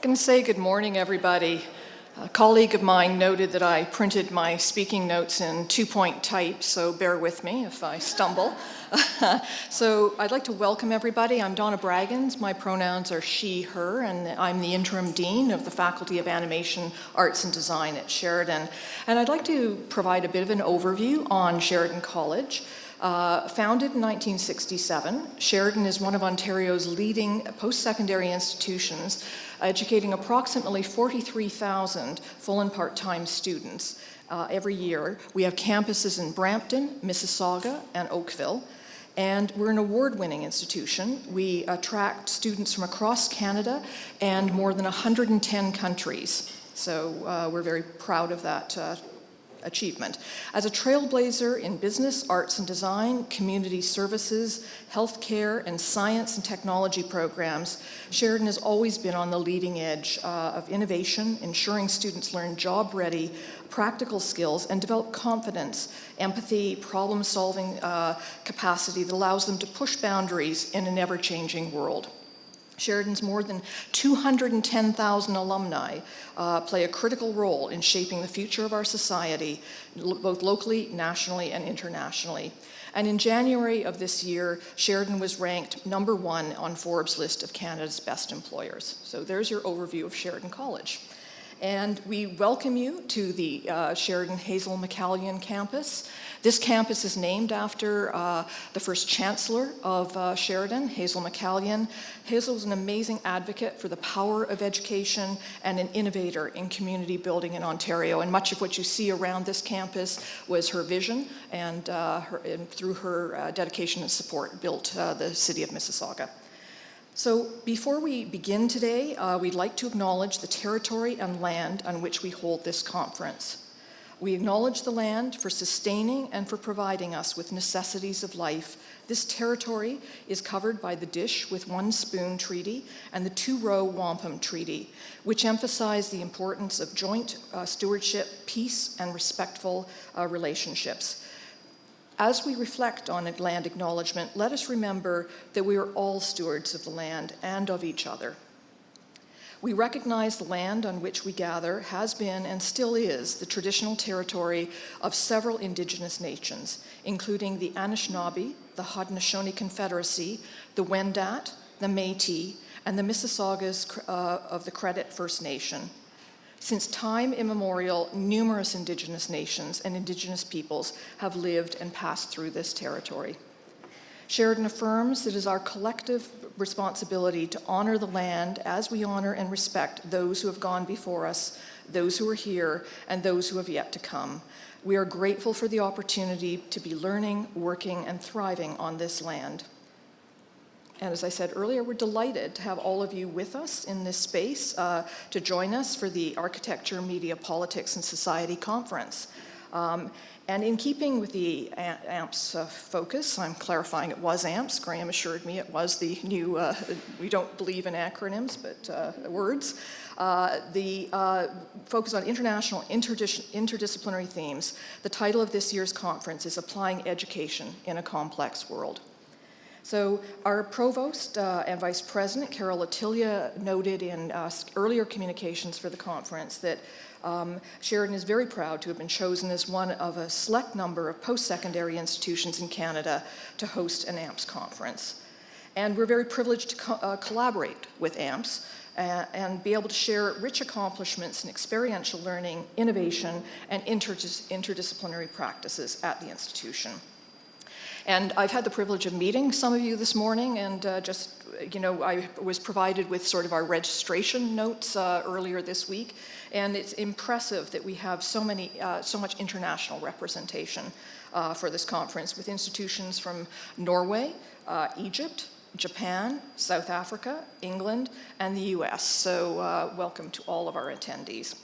going to say good morning, everybody. A colleague of mine noted that I printed my speaking notes in 2-point type, so bear with me if I stumble. So I'd like to welcome everybody. I'm Donna Braggins. My pronouns are she, her, and I'm the interim dean of the Faculty of Animation, Arts and Design at Sheridan. And I'd like to provide a bit of an overview on Sheridan College. Founded in 1967, Sheridan is one of Ontario's leading post-secondary institutions, educating approximately 43,000 full and part-time students every year. We have campuses in Brampton, Mississauga, and Oakville, and we're an award-winning institution. We attract students from across Canada and more than 110 countries, so we're very proud of that achievement. As a trailblazer in business, arts and design, community services, healthcare, and science and technology programs, Sheridan has always been on the leading edge of innovation, ensuring students learn job-ready, practical skills, and develop confidence, empathy, problem-solving capacity that allows them to push boundaries in an ever-changing world. Sheridan's more than 210,000 alumni play a critical role in shaping the future of our society, both locally, nationally, and internationally. And in January of this year, Sheridan was ranked #1 on Forbes' list of Canada's best employers. So there's your overview of Sheridan College. And we welcome you to the Sheridan Hazel McCallion campus. This campus is named after the first chancellor of Sheridan, Hazel McCallion. Hazel was an amazing advocate for the power of education and an innovator in community building in Ontario. And much of what you see around this campus was her vision, and through her dedication and support, built the city of Mississauga. So before we begin today, we'd like to acknowledge the territory and land on which we hold this conference. We acknowledge the land for sustaining and for providing us with necessities of life. This territory is covered by the Dish with One Spoon Treaty and the Two-Row Wampum Treaty, which emphasize the importance of joint stewardship, peace, and respectful relationships. As we reflect on land acknowledgement, let us remember that we are all stewards of the land and of each other. We recognize the land on which we gather has been and still is the traditional territory of several Indigenous nations, including the Anishinaabe, the Haudenosaunee Confederacy, the Wendat, the Métis, and the Mississaugas of the Credit First Nation. Since time immemorial, numerous Indigenous nations and Indigenous peoples have lived and passed through this territory. Sheridan affirms that it is our collective responsibility to honor the land as we honor and respect those who have gone before us, those who are here, and those who have yet to come. We are grateful for the opportunity to be learning, working, and thriving on this land. And as I said earlier, we're delighted to have all of you with us in this space to join us for the Architecture, Media, Politics, and Society Conference. And in keeping with the AMPS focus, I'm clarifying it was AMPS. Graham assured me it was the new, we don't believe in acronyms, but words. The focus on international interdisciplinary themes. The title of this year's conference is Applying Education in a Complex World. So our provost and vice president, Carol Attilia, noted in earlier communications for the conference that Sheridan is very proud to have been chosen as one of a select number of post-secondary institutions in Canada to host an AMPS conference. And we're very privileged to collaborate with AMPS and be able to share rich accomplishments in experiential learning, innovation, and interdisciplinary practices at the institution. And I've had the privilege of meeting some of you this morning, and I was provided with sort of our registration notes earlier this week, and it's impressive that we have so much international representation for this conference, with institutions from Norway, Egypt, Japan, South Africa, England, and the US. So welcome to all of our attendees.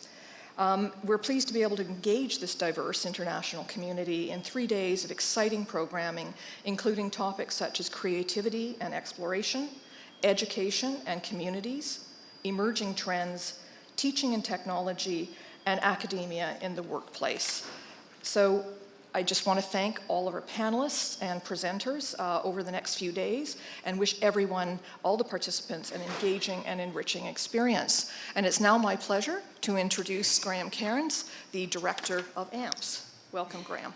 We're pleased to be able to engage this diverse international community in 3 days of exciting programming, including topics such as creativity and exploration, education and communities, emerging trends, teaching and technology, and academia in the workplace. So I just want to thank all of our panelists and presenters over the next few days and wish everyone, all the participants, an engaging and enriching experience. And it's now my pleasure to introduce Graham Cairns, the Director of AMPS. Welcome, Graham.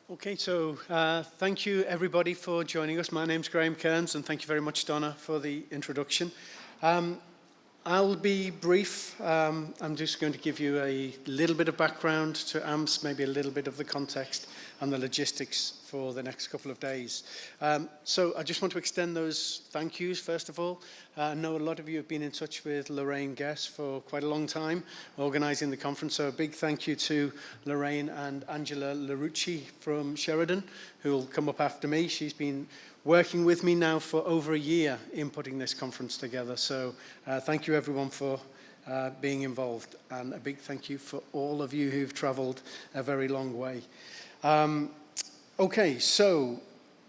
Okay, so thank you everybody for joining us. My name's Graham Cairns, and thank you very much, Donna, for the introduction. I'll be brief. I'm just going to give you a little bit of background to AMPS, maybe a little bit of the context and the logistics for the next couple of days. So I just want to extend those thank yous, first of all. I know a lot of you have been in touch with Lorraine Guess for quite a long time, organising the conference. So a big thank you to Lorraine and Angela Larucci from Sheridan, who will come up after me. She's been working with me now for over a year in putting this conference together. So thank you everyone for being involved, and a big thank you for all of you who've travelled a very long way. Okay, so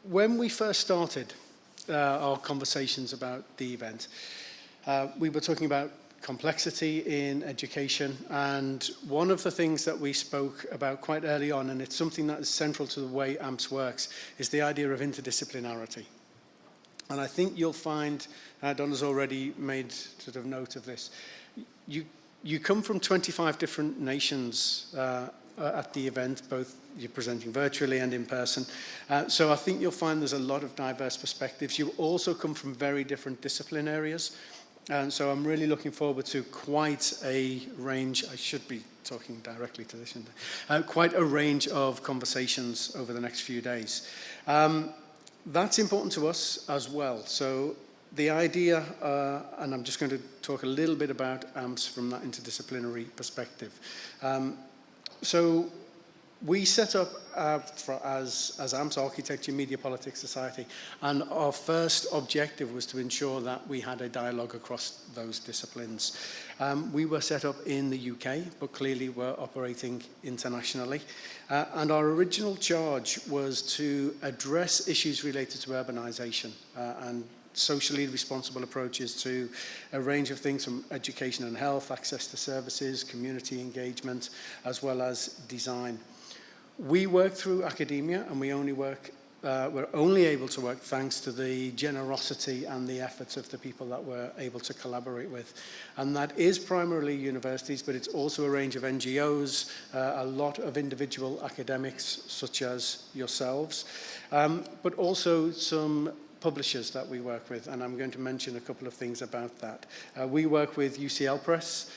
when we first started our conversations about the event, we were talking about complexity in education, and one of the things that we spoke about quite early on, and it's something that is central to the way AMPS works, is the idea of interdisciplinarity. And I think you'll find, Donna's already made sort of note of this, you come from 25 different nations at the event, both you're presenting virtually and in person. So I think you'll find there's a lot of diverse perspectives. You also come from very different discipline areas. And so I'm really looking forward to quite a range, I should be talking directly to this, shouldn't I? Quite a range of conversations over the next few days. That's important to us as well. So the idea, and I'm just going to talk a little bit about AMPS from that interdisciplinary perspective. So we set up as AMPS, Architecture, Media, Politics, Society, and our first objective was to ensure that we had a dialogue across those disciplines. We were set up in the UK, but clearly we're operating internationally. And our original charge was to address issues related to urbanisation and socially responsible approaches to a range of things from education and health, access to services, community engagement, as well as design. We work through academia, and we're only able to work thanks to the generosity and the efforts of the people that we're able to collaborate with. And that is primarily universities, but it's also a range of NGOs, a lot of individual academics, such as yourselves, but also some publishers that we work with, and I'm going to mention a couple of things about that. We work with UCL Press,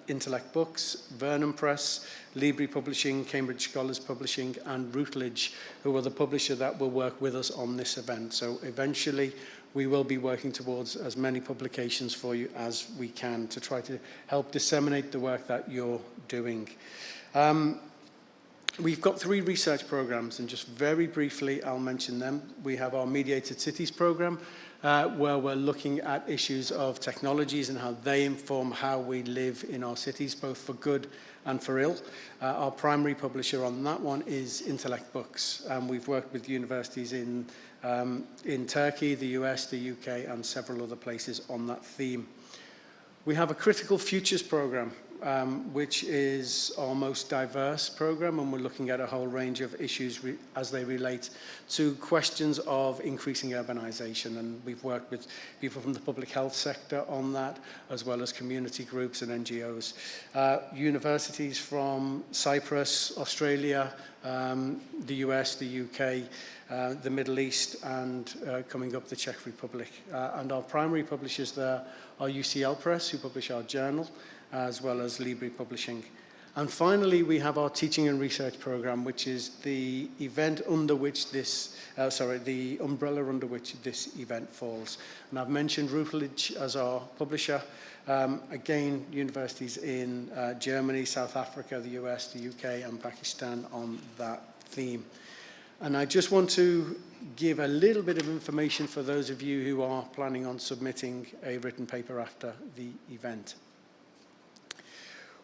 Intellect Books, Vernon Press, Libri Publishing, Cambridge Scholars Publishing, and Routledge, who are the publisher that will work with us on this event. So eventually we will be working towards as many publications for you as we can to try to help disseminate the work that you're doing. We've got 3 research programs, and just very briefly, I'll mention them. We have our Mediated Cities program, where we're looking at issues of technologies and how they inform how we live in our cities, both for good and for ill. Our primary publisher on that one is Intellect Books, and we've worked with universities in Turkey, the US, the UK, and several other places on that theme. We have a Critical Futures program, which is our most diverse program, and we're looking at a whole range of issues as they relate to questions of increasing urbanization. And we've worked with people from the public health sector on that, as well as community groups and NGOs. Universities from Cyprus, Australia, the US, the UK, the Middle East, and coming up the Czech Republic. And our primary publishers there are UCL Press, who publish our journal, as well as Libri Publishing. And finally, we have our teaching and research program, which is the event under which this, the umbrella under which this event falls. And I've mentioned Routledge as our publisher. Again, universities in Germany, South Africa, the US, the UK, and Pakistan on that theme. And I just want to give a little bit of information for those of you who are planning on submitting a written paper after the event.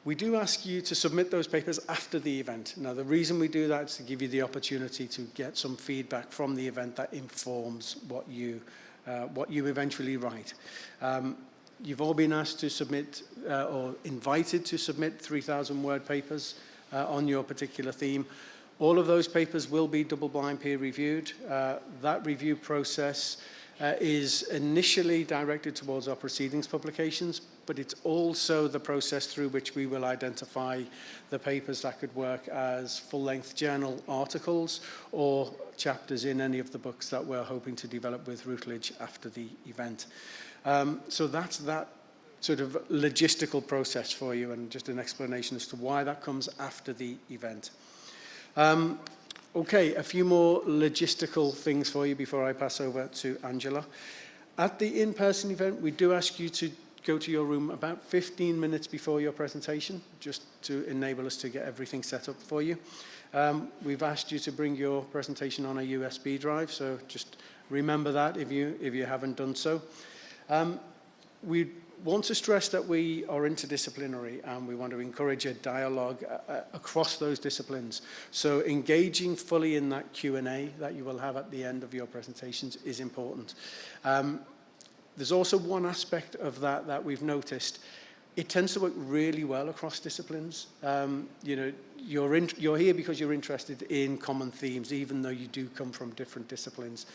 We do ask you to submit those papers after the event. Now, the reason we do that is to give you the opportunity to get some feedback from the event that informs what you what you eventually write. You've all been asked to submit or invited to submit 3,000-word papers on your particular theme. All of those papers will be double-blind peer-reviewed. That review process is initially directed towards our proceedings publications, but it's also the process through which we will identify the papers that could work as full-length journal articles or chapters in any of the books that we're hoping to develop with Routledge after the event. So that's that sort of logistical process for you, and just an explanation as to why that comes after the event. Okay, a few more logistical things for you before I pass over to Angela. At the in-person event, we do ask you to go to your room about 15 minutes before your presentation, just to enable us to get everything set up for you. We've asked you to bring your presentation on a USB drive, so just remember that if you haven't done so. We want to stress that we are interdisciplinary and we want to encourage a dialogue across those disciplines. So engaging fully in that Q&A that you will have at the end of your presentations is important. There's also one aspect of that we've noticed. It tends to work really well across disciplines. You know, you're here because you're interested in common themes, even though you do come from different disciplines.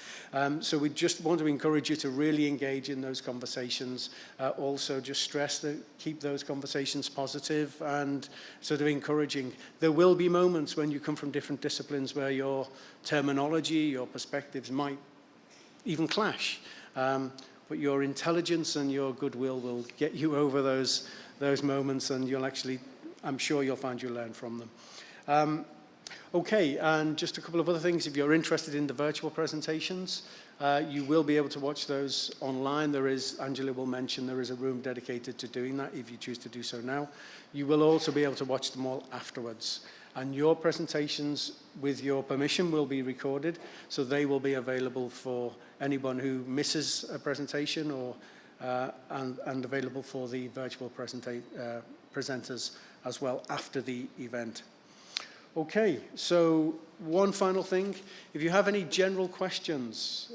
So we just want to encourage you to really engage in those conversations. Also, just stress that keep those conversations positive and sort of encouraging. There will be moments when you come from different disciplines where your terminology, your perspectives might even clash. But your intelligence and your goodwill will get you over those moments, and you'll actually, I'm sure you'll find you learn from them. Okay, and just a couple of other things. If you're interested in the virtual presentations, you will be able to watch those online. Angela will mention, there is a room dedicated to doing that if you choose to do so now. You will also be able to watch them all afterwards. And your presentations, with your permission, will be recorded, so they will be available for anyone who misses a presentation, or and available for the virtual presenters as well after the event. Okay, so one final thing. If you have any general questions,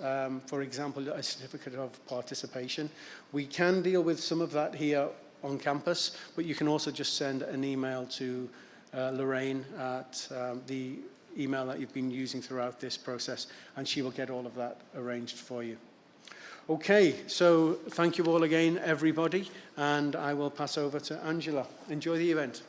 for example, a certificate of participation, we can deal with some of that here on campus, but you can also just send an email to Lorraine at the email that you've been using throughout this process, and she will get all of that arranged for you. Okay, so thank you all again, everybody, and I will pass over to Angela. Enjoy the event.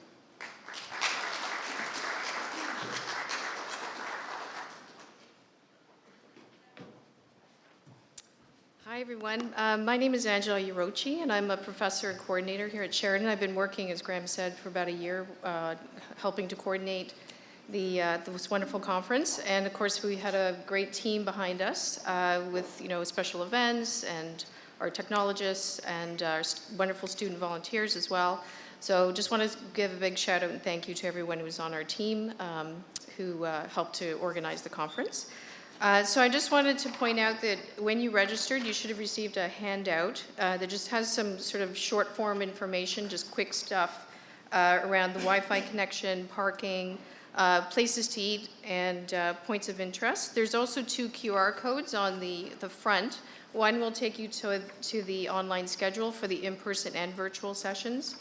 Hi, everyone. My name is Angela Yarochi, and I'm a professor and coordinator here at Sheridan. I've been working, as Graham said, for about a year, helping to coordinate this wonderful conference. And of course, we had a great team behind us with, special events and our technologists and our wonderful student volunteers as well. So just want to give a big shout out and thank you to everyone who was on our team who helped to organize the conference. So I just wanted to point out that when you registered, you should have received a handout that just has some sort of short form information, just quick stuff around the Wi-Fi connection, parking, places to eat, and points of interest. There's also 2 QR codes on the front. One will take you to the online schedule for the in-person and virtual sessions.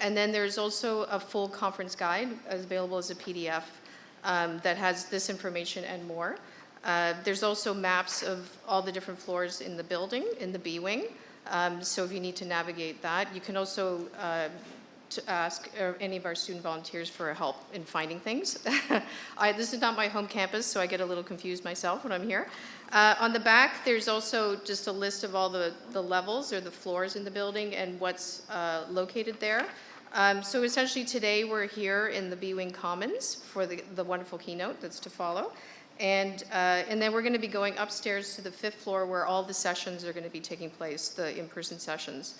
And then there's also a full conference guide available as a PDF that has this information and more. There's also maps of all the different floors in the building, in the B wing. So if you need to navigate that, you can also to ask any of our student volunteers for help in finding things. This is not my home campus, so I get a little confused myself when I'm here. On the back, there's also just a list of all the levels or the floors in the building and what's located there. So essentially today we're here in the B wing Commons for the wonderful keynote that's to follow. And then we're going to be going upstairs to the 5th floor where all the sessions are going to be taking place, the in-person sessions.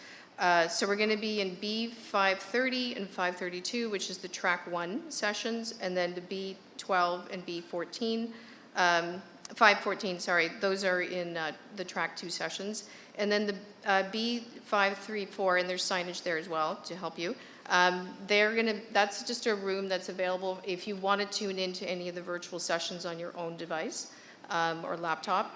So we're going to be in B530 and 532, which is the track 1 sessions, and then the B12 and B14, 514, sorry, those are in the track 2 sessions. And then the B534, and there's signage there as well to help you. That's just a room that's available if you want to tune into any of the virtual sessions on your own device. or laptop,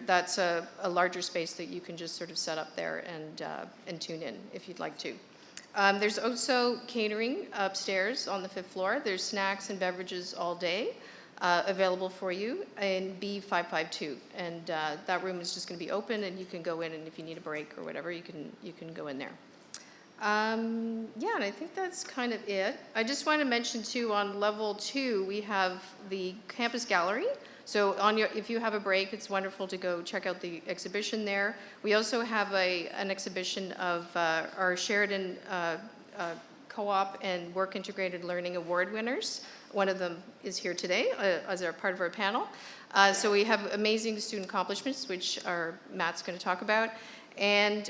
that's a larger space that you can just sort of set up there and tune in if you'd like to. There's also catering upstairs on the 5th floor. There's snacks and beverages all day available for you in B552. And that room is just going to be open, and you can go in, and if you need a break or whatever, you can go in there. Yeah, and I think that's kind of it. I just want to mention, too, on level 2, we have the campus gallery. So if you have a break, it's wonderful to go check out the exhibition there. We also have an exhibition of our Sheridan Co-op and Work Integrated Learning Award winners. One of them is here today as a part of our panel. So we have amazing student accomplishments, which Matt's going to talk about. And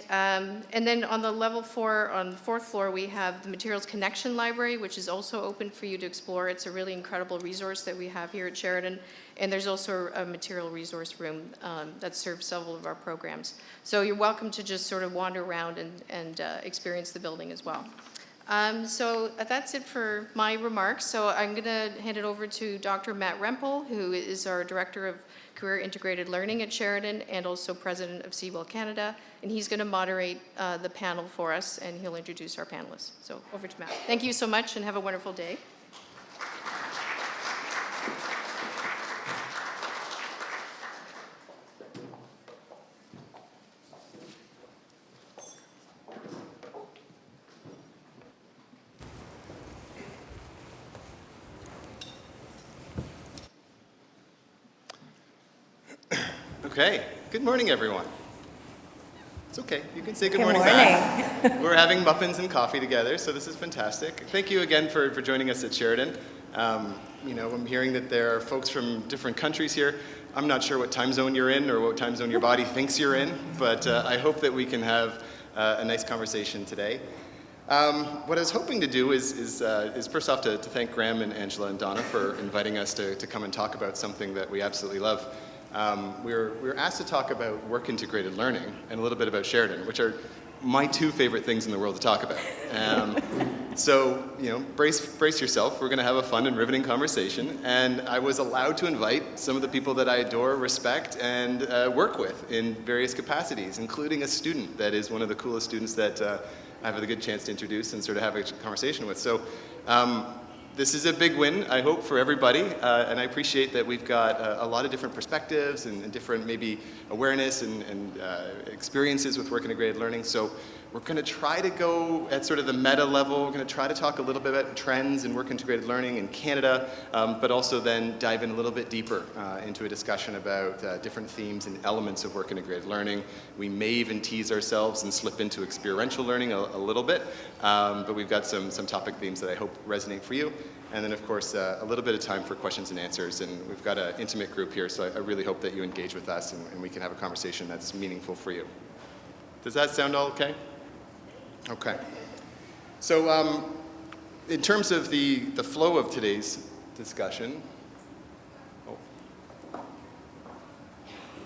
then on the level 4, on the 4th floor, we have the Materials Connection Library, which is also open for you to explore. It's a really incredible resource that we have here at Sheridan. And there's also a material resource room that serves several of our programs. So you're welcome to just sort of wander around and experience the building as well. So that's it for my remarks. So I'm going to hand it over to Dr. Matt Rempel, who is our Director of Career Integrated Learning at Sheridan and also President of Seawell Canada. And he's going to moderate the panel for us, and he'll introduce our panelists. So over to Matt. Thank you so much, and have a wonderful day. Okay, good morning, everyone. It's okay, you can say good morning back. We're having muffins and coffee together, so this is fantastic. Thank you again for joining us at Sheridan. I'm hearing that there are folks from different countries here. I'm not sure what time zone you're in or what time zone your body thinks you're in, but I hope that we can have a nice conversation today. What I was hoping to do is first off to thank Graham and Angela and Donna for inviting us to come and talk about something that we absolutely love. We were asked to talk about work-integrated learning and a little bit about Sheridan, which are my two favorite things in the world to talk about. So, brace yourself. We're going to have a fun and riveting conversation. And I was allowed to invite some of the people that I adore, respect, and work with in various capacities, including a student that is one of the coolest students that I have a good chance to introduce and sort of have a conversation with. So, this is a big win, I hope, for everybody, and I appreciate that we've got a lot of different perspectives and different maybe awareness and experiences with work-integrated learning. So we're going to try to go at sort of the meta level. We're going to try to talk a little bit about trends in work-integrated learning in Canada, but also then dive in a little bit deeper into a discussion about different themes and elements of work-integrated learning. We may even tease ourselves and slip into experiential learning a little bit, but we've got some topic themes that I hope resonate for you. And then, of course, a little bit of time for questions and answers. And we've got an intimate group here, so I really hope that you engage with us and we can have a conversation that's meaningful for you. Does that sound all okay? Okay. So in terms of the flow of today's discussion,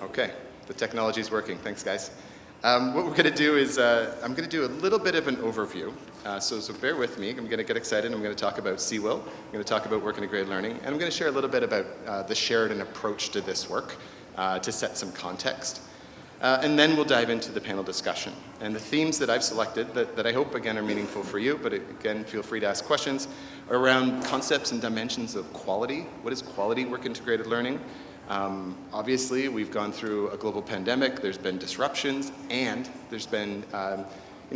okay, the technology is working. Thanks, guys. What we're going to do is I'm going to do a little bit of an overview. So bear with me. I'm going to get excited. I'm going to talk about Seawell. I'm going to talk about work-integrated learning. And I'm going to share a little bit about the Sheridan approach to this work to set some context. And then we'll dive into the panel discussion. And the themes that I've selected that I hope, again, are meaningful for you, but again, feel free to ask questions, are around concepts and dimensions of quality. What is quality work-integrated learning? Obviously, we've gone through a global pandemic. There's been disruptions, and there's been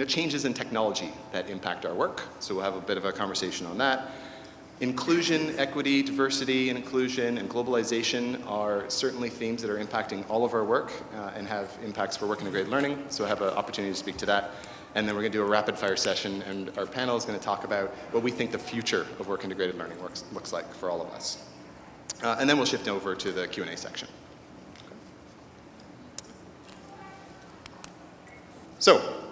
changes in technology that impact our work. So we'll have a bit of a conversation on that. Inclusion, equity, diversity, and inclusion, and globalization are certainly themes that are impacting all of our work and have impacts for work-integrated learning. So I have an opportunity to speak to that. And then we're going to do a rapid-fire session, and our panel is going to talk about what we think the future of work-integrated learning looks like for all of us. And then we'll shift over to the Q&A section. So,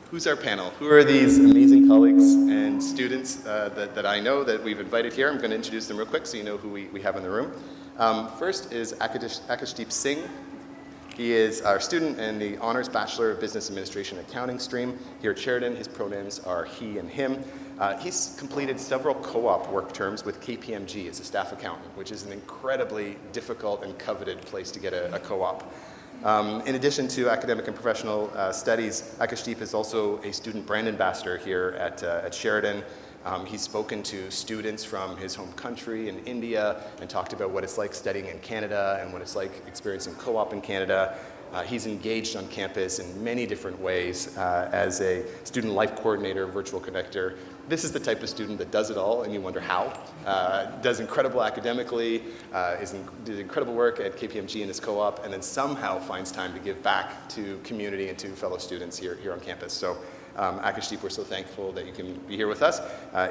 who's our panel? Who are these amazing colleagues and students that I know that we've invited here? I'm going to introduce them real quick so you know who we have in the room. First is Akashdeep Singh. He is our student in the Honors Bachelor of Business Administration Accounting stream here at Sheridan. His pronouns are he and him. He's completed several co-op work terms with KPMG as a staff accountant, which is an incredibly difficult and coveted place to get a co-op. In addition to academic and professional studies, Akashdeep is also a student brand ambassador here at Sheridan. He's spoken to students from his home country in India and talked about what it's like studying in Canada and what it's like experiencing co-op in Canada. He's engaged on campus in many different ways as a student life coordinator, virtual connector. This is the type of student that does it all, and you wonder how. Does incredible academically, did incredible work at KPMG in his co-op, and then somehow finds time to give back to community and to fellow students here on campus. So Akashdeep, we're so thankful that you can be here with us.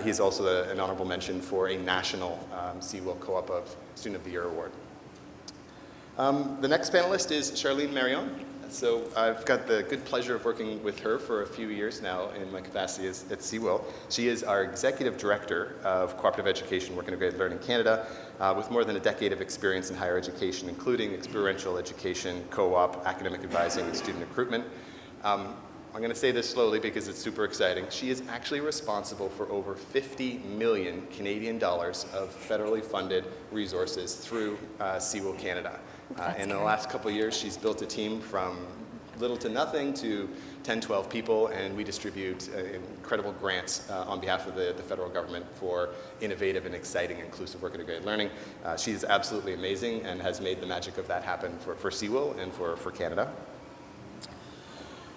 He's also an honorable mention for a national CWIL Co-op of Student of the Year award. The next panelist is Charlene Marion. So I've got the good pleasure of working with her for a few years now in my capacity at CWIL. She is our Executive Director of Cooperative Education, Work Integrated Learning Canada, with more than a decade of experience in higher education, including experiential education, co-op, academic advising, and student recruitment. I'm going to say this slowly because it's super exciting. She is actually responsible for over 50 million Canadian dollars of federally funded resources through CWIL Canada. And in the last couple of years, she's built a team from little to nothing to 10, 12 people, and we distribute incredible grants on behalf of the federal government for innovative and exciting inclusive work integrated learning. She's absolutely amazing and has made the magic of that happen for CWIL and for Canada.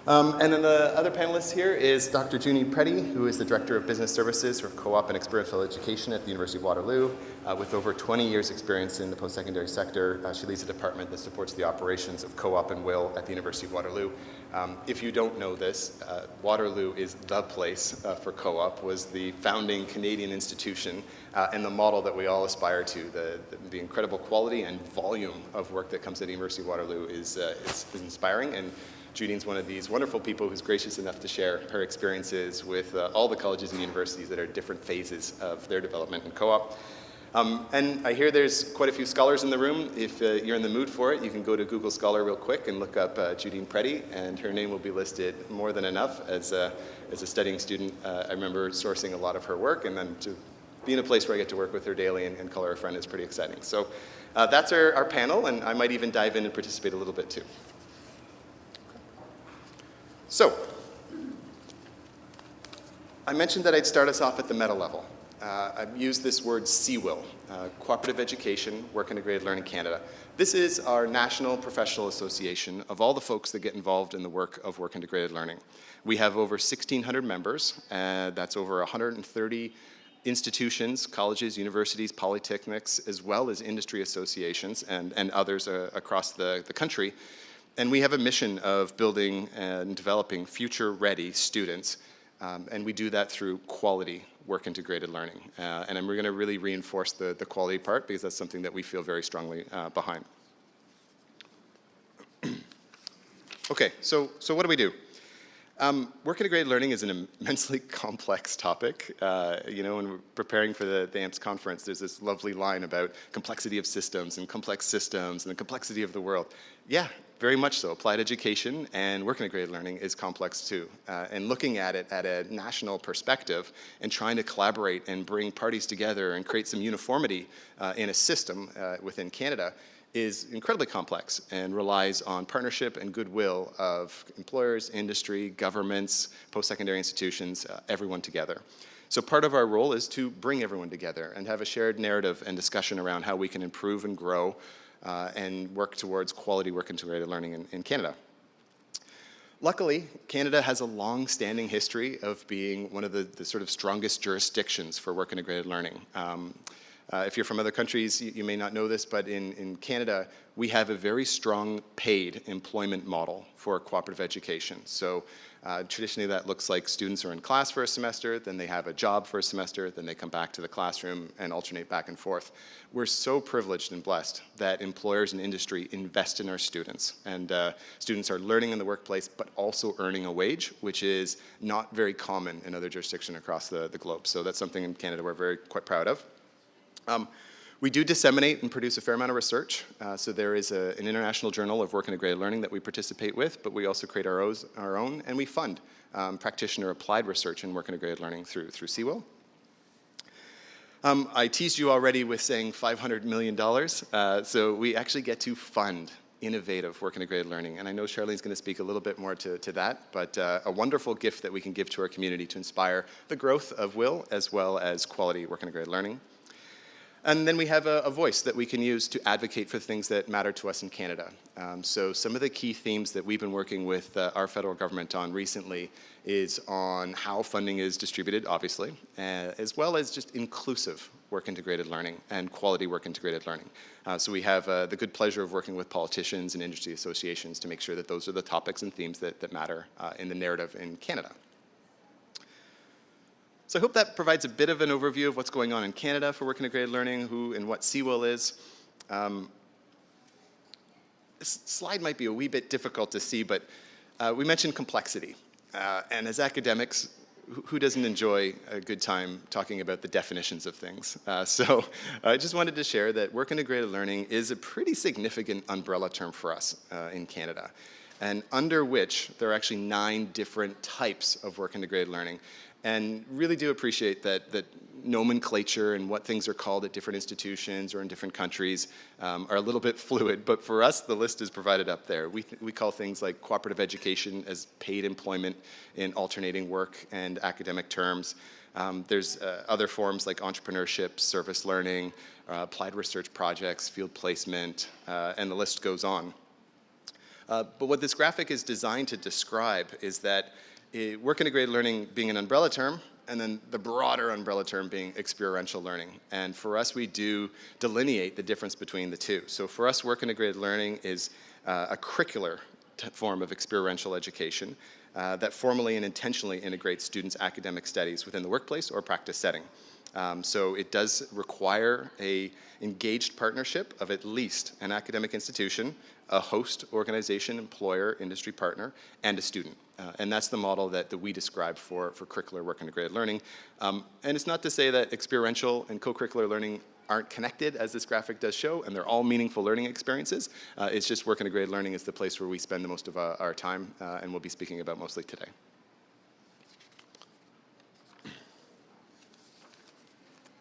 And then the other panelist here is Dr. Junie Preddy, who is the Director of Business Services for Co-op and Experiential Education at the University of Waterloo. With over 20 years experience in the post-secondary sector, she leads a department that supports the operations of Co-op and WIL at the University of Waterloo. If you don't know this, Waterloo is the place for Co-op, was the founding Canadian institution and the model that we all aspire to. The incredible quality and volume of work that comes at the University of Waterloo is inspiring, and Judy's one of these wonderful people who's gracious enough to share her experiences with all the colleges and universities that are different phases of their development in co-op. And I hear there's quite a few scholars in the room. If you're in the mood for it, you can go to Google Scholar real quick and look up Judy Preddy, and her name will be listed more than enough. As a studying student, I remember sourcing a lot of her work, and then to be in a place where I get to work with her daily and call her a friend is pretty exciting. So that's our panel, and I might even dive in and participate a little bit too. So, I mentioned that I'd start us off at the meta level. I've used this word CWIL, Cooperative Education, Work Integrated Learning Canada. This is our national professional association of all the folks that get involved in the work of work integrated learning. We have over 1,600 members, that's over 130 institutions, colleges, universities, polytechnics, as well as industry associations and others across the country. And we have a mission of building and developing future-ready students, and we do that through quality work-integrated learning. And we're going to really reinforce the quality part because that's something that we feel very strongly behind. Okay, so what do we do? Work-integrated learning is an immensely complex topic. You know, when we're preparing for the AMPS conference, there's this lovely line about complexity of systems and the complexity of the world. Yeah, very much so. Applied education and work-integrated learning is complex too. And looking at it at a national perspective and trying to collaborate and bring parties together and create some uniformity in a system within Canada is incredibly complex and relies on partnership and goodwill of employers, industry, governments, post-secondary institutions, everyone together. So part of our role is to bring everyone together and have a shared narrative and discussion around how we can improve and grow and work towards quality work-integrated learning in Canada. Luckily, Canada has a long-standing history of being one of the sort of strongest jurisdictions for work-integrated learning. If you're from other countries, you may not know this, but in Canada, we have a very strong paid employment model for cooperative education. So traditionally that looks like students are in class for a semester, then they have a job for a semester, then they come back to the classroom and alternate back and forth. We're so privileged and blessed that employers and industry invest in our students. And students are learning in the workplace, but also earning a wage, which is not very common in other jurisdictions across the globe. So that's something in Canada we're quite proud of. We do disseminate and produce a fair amount of research. So there is an international journal of work integrated learning that we participate with, but we also create our own, and we fund practitioner applied research in work integrated learning through CWIL. I teased you already with saying $500 million. So we actually get to fund innovative work integrated learning. And I know Charlene's going to speak a little bit more to that, but a wonderful gift that we can give to our community to inspire the growth of WIL as well as quality work integrated learning. And then we have a voice that we can use to advocate for things that matter to us in Canada. So some of the key themes that we've been working with our federal government on recently is on how funding is distributed, obviously, as well as just inclusive work integrated learning and quality work integrated learning. So we have the good pleasure of working with politicians and industry associations to make sure that those are the topics and themes that matter in the narrative in Canada. So I hope that provides a bit of an overview of what's going on in Canada for work integrated learning, who and what CWIL is. This slide might be a wee bit difficult to see, but we mentioned complexity. And as academics, who doesn't enjoy a good time talking about the definitions of things? So I just wanted to share that work integrated learning is a pretty significant umbrella term for us in Canada, and under which there are actually 9 different types of work integrated learning. And really do appreciate that nomenclature and what things are called at different institutions or in different countries are a little bit fluid, but for us, the list is provided up there. We call things like cooperative education as paid employment in alternating work and academic terms. There's other forms like entrepreneurship, service learning, applied research projects, field placement, and the list goes on. But what this graphic is designed to describe is that work integrated learning being an umbrella term, and then the broader umbrella term being experiential learning. And for us, we do delineate the difference between the two. So for us, work integrated learning is a curricular form of experiential education that formally and intentionally integrates students' academic studies within the workplace or practice setting. So it does require an engaged partnership of at least an academic institution, a host organization, employer, industry partner, and a student. And that's the model that we describe for curricular work integrated learning. And it's not to say that experiential and co-curricular learning aren't connected, as this graphic does show, and they're all meaningful learning experiences. It's just work integrated learning is the place where we spend the most of our time, and we'll be speaking about mostly today.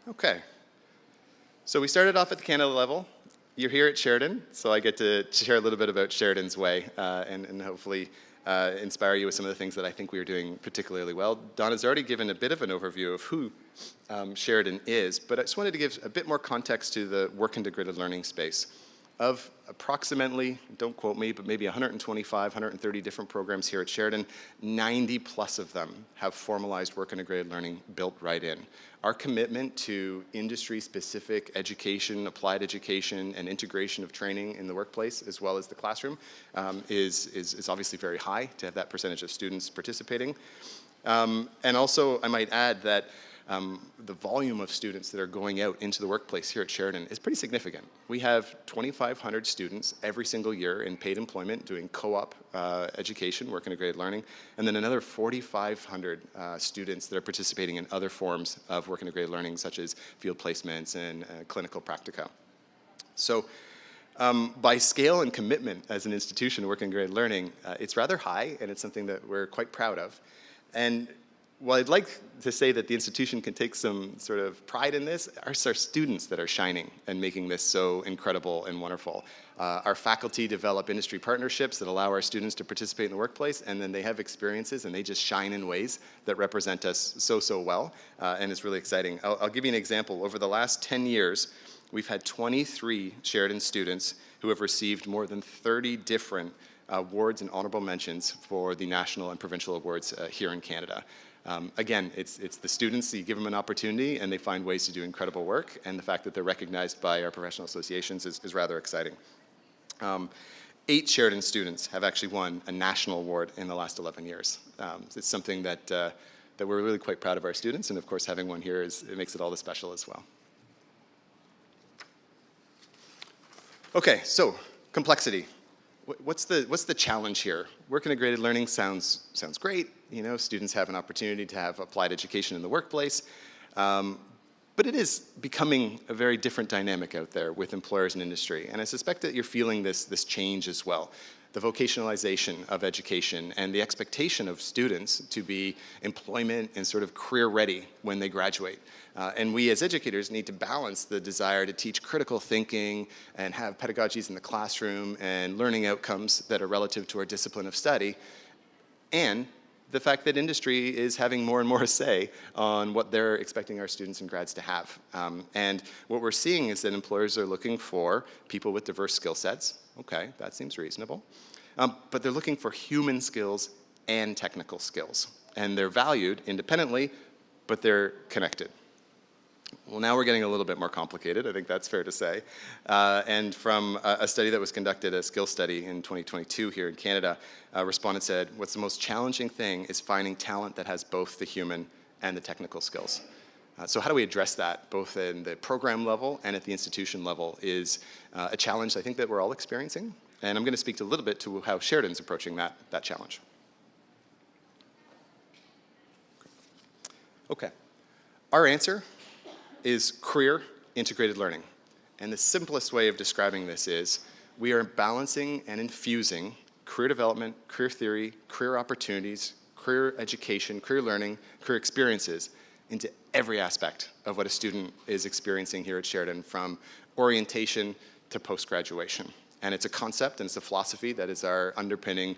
Okay, so we started off at the Canada level. You're here at Sheridan, so I get to share a little bit about Sheridan's way and hopefully inspire you with some of the things that I think we are doing particularly well. Donna's already given a bit of an overview of who Sheridan is, but I just wanted to give a bit more context to the work integrated learning space. Of approximately, don't quote me, but maybe 125, 130 different programs here at Sheridan, 90 plus of them have formalized work integrated learning built right in. Our commitment to industry-specific education, applied education, and integration of training in the workplace, as well as the classroom, is obviously very high to have that percentage of students participating. And also, I might add that the volume of students that are going out into the workplace here at Sheridan is pretty significant. We have 2,500 students every single year in paid employment doing co-op education, work integrated learning, and then another 4,500 students that are participating in other forms of work integrated learning, such as field placements and clinical practica. So by scale and commitment as an institution work integrated learning, it's rather high, and it's something that we're quite proud of. And while I'd like to say that the institution can take some sort of pride in this, our students that are shining and making this so incredible and wonderful. Our faculty develop industry partnerships that allow our students to participate in the workplace, and then they have experiences and they just shine in ways that represent us so well, and it's really exciting. I'll give you an example. Over the last 10 years, we've had 23 Sheridan students who have received more than 30 different awards and honorable mentions for the national and provincial awards here in Canada. Again, it's the students, you give them an opportunity and they find ways to do incredible work, and the fact that they're recognized by our professional associations is rather exciting. 8 Sheridan students have actually won a national award in the last 11 years. It's something that we're really quite proud of our students, and of course having one here it makes it all the special as well. Okay, so complexity. What's the challenge here? Work integrated learning sounds great. You know, students have an opportunity to have applied education in the workplace. But But it is becoming a very different dynamic out there with employers and industry. And I suspect that you're feeling this change as well. The vocationalization of education and the expectation of students to be employment and sort of career ready when they graduate. And we as educators need to balance the desire to teach critical thinking and have pedagogies in the classroom and learning outcomes that are relative to our discipline of study, and the fact that industry is having more and more say on what they're expecting our students and grads to have. And what we're seeing is that employers are looking for people with diverse skill sets. Okay, that seems reasonable. But they're looking for human skills and technical skills. And they're valued independently, but they're connected. Well, now we're getting a little bit more complicated. I think that's fair to say. And from a study that was conducted, a skill study in 2022 here in Canada, respondents said, what's the most challenging thing is finding talent that has both the human and the technical skills. So how do we address that, both in the program level and at the institution level, is a challenge I think that we're all experiencing. And I'm going to speak a little bit to how Sheridan's approaching that challenge. Okay. Our answer is career integrated learning. And the simplest way of describing this is we are balancing and infusing career development, career theory, career opportunities, career education, career learning, career experiences into every aspect of what a student is experiencing here at Sheridan, from orientation to post-graduation. And it's a concept and it's a philosophy that is our underpinning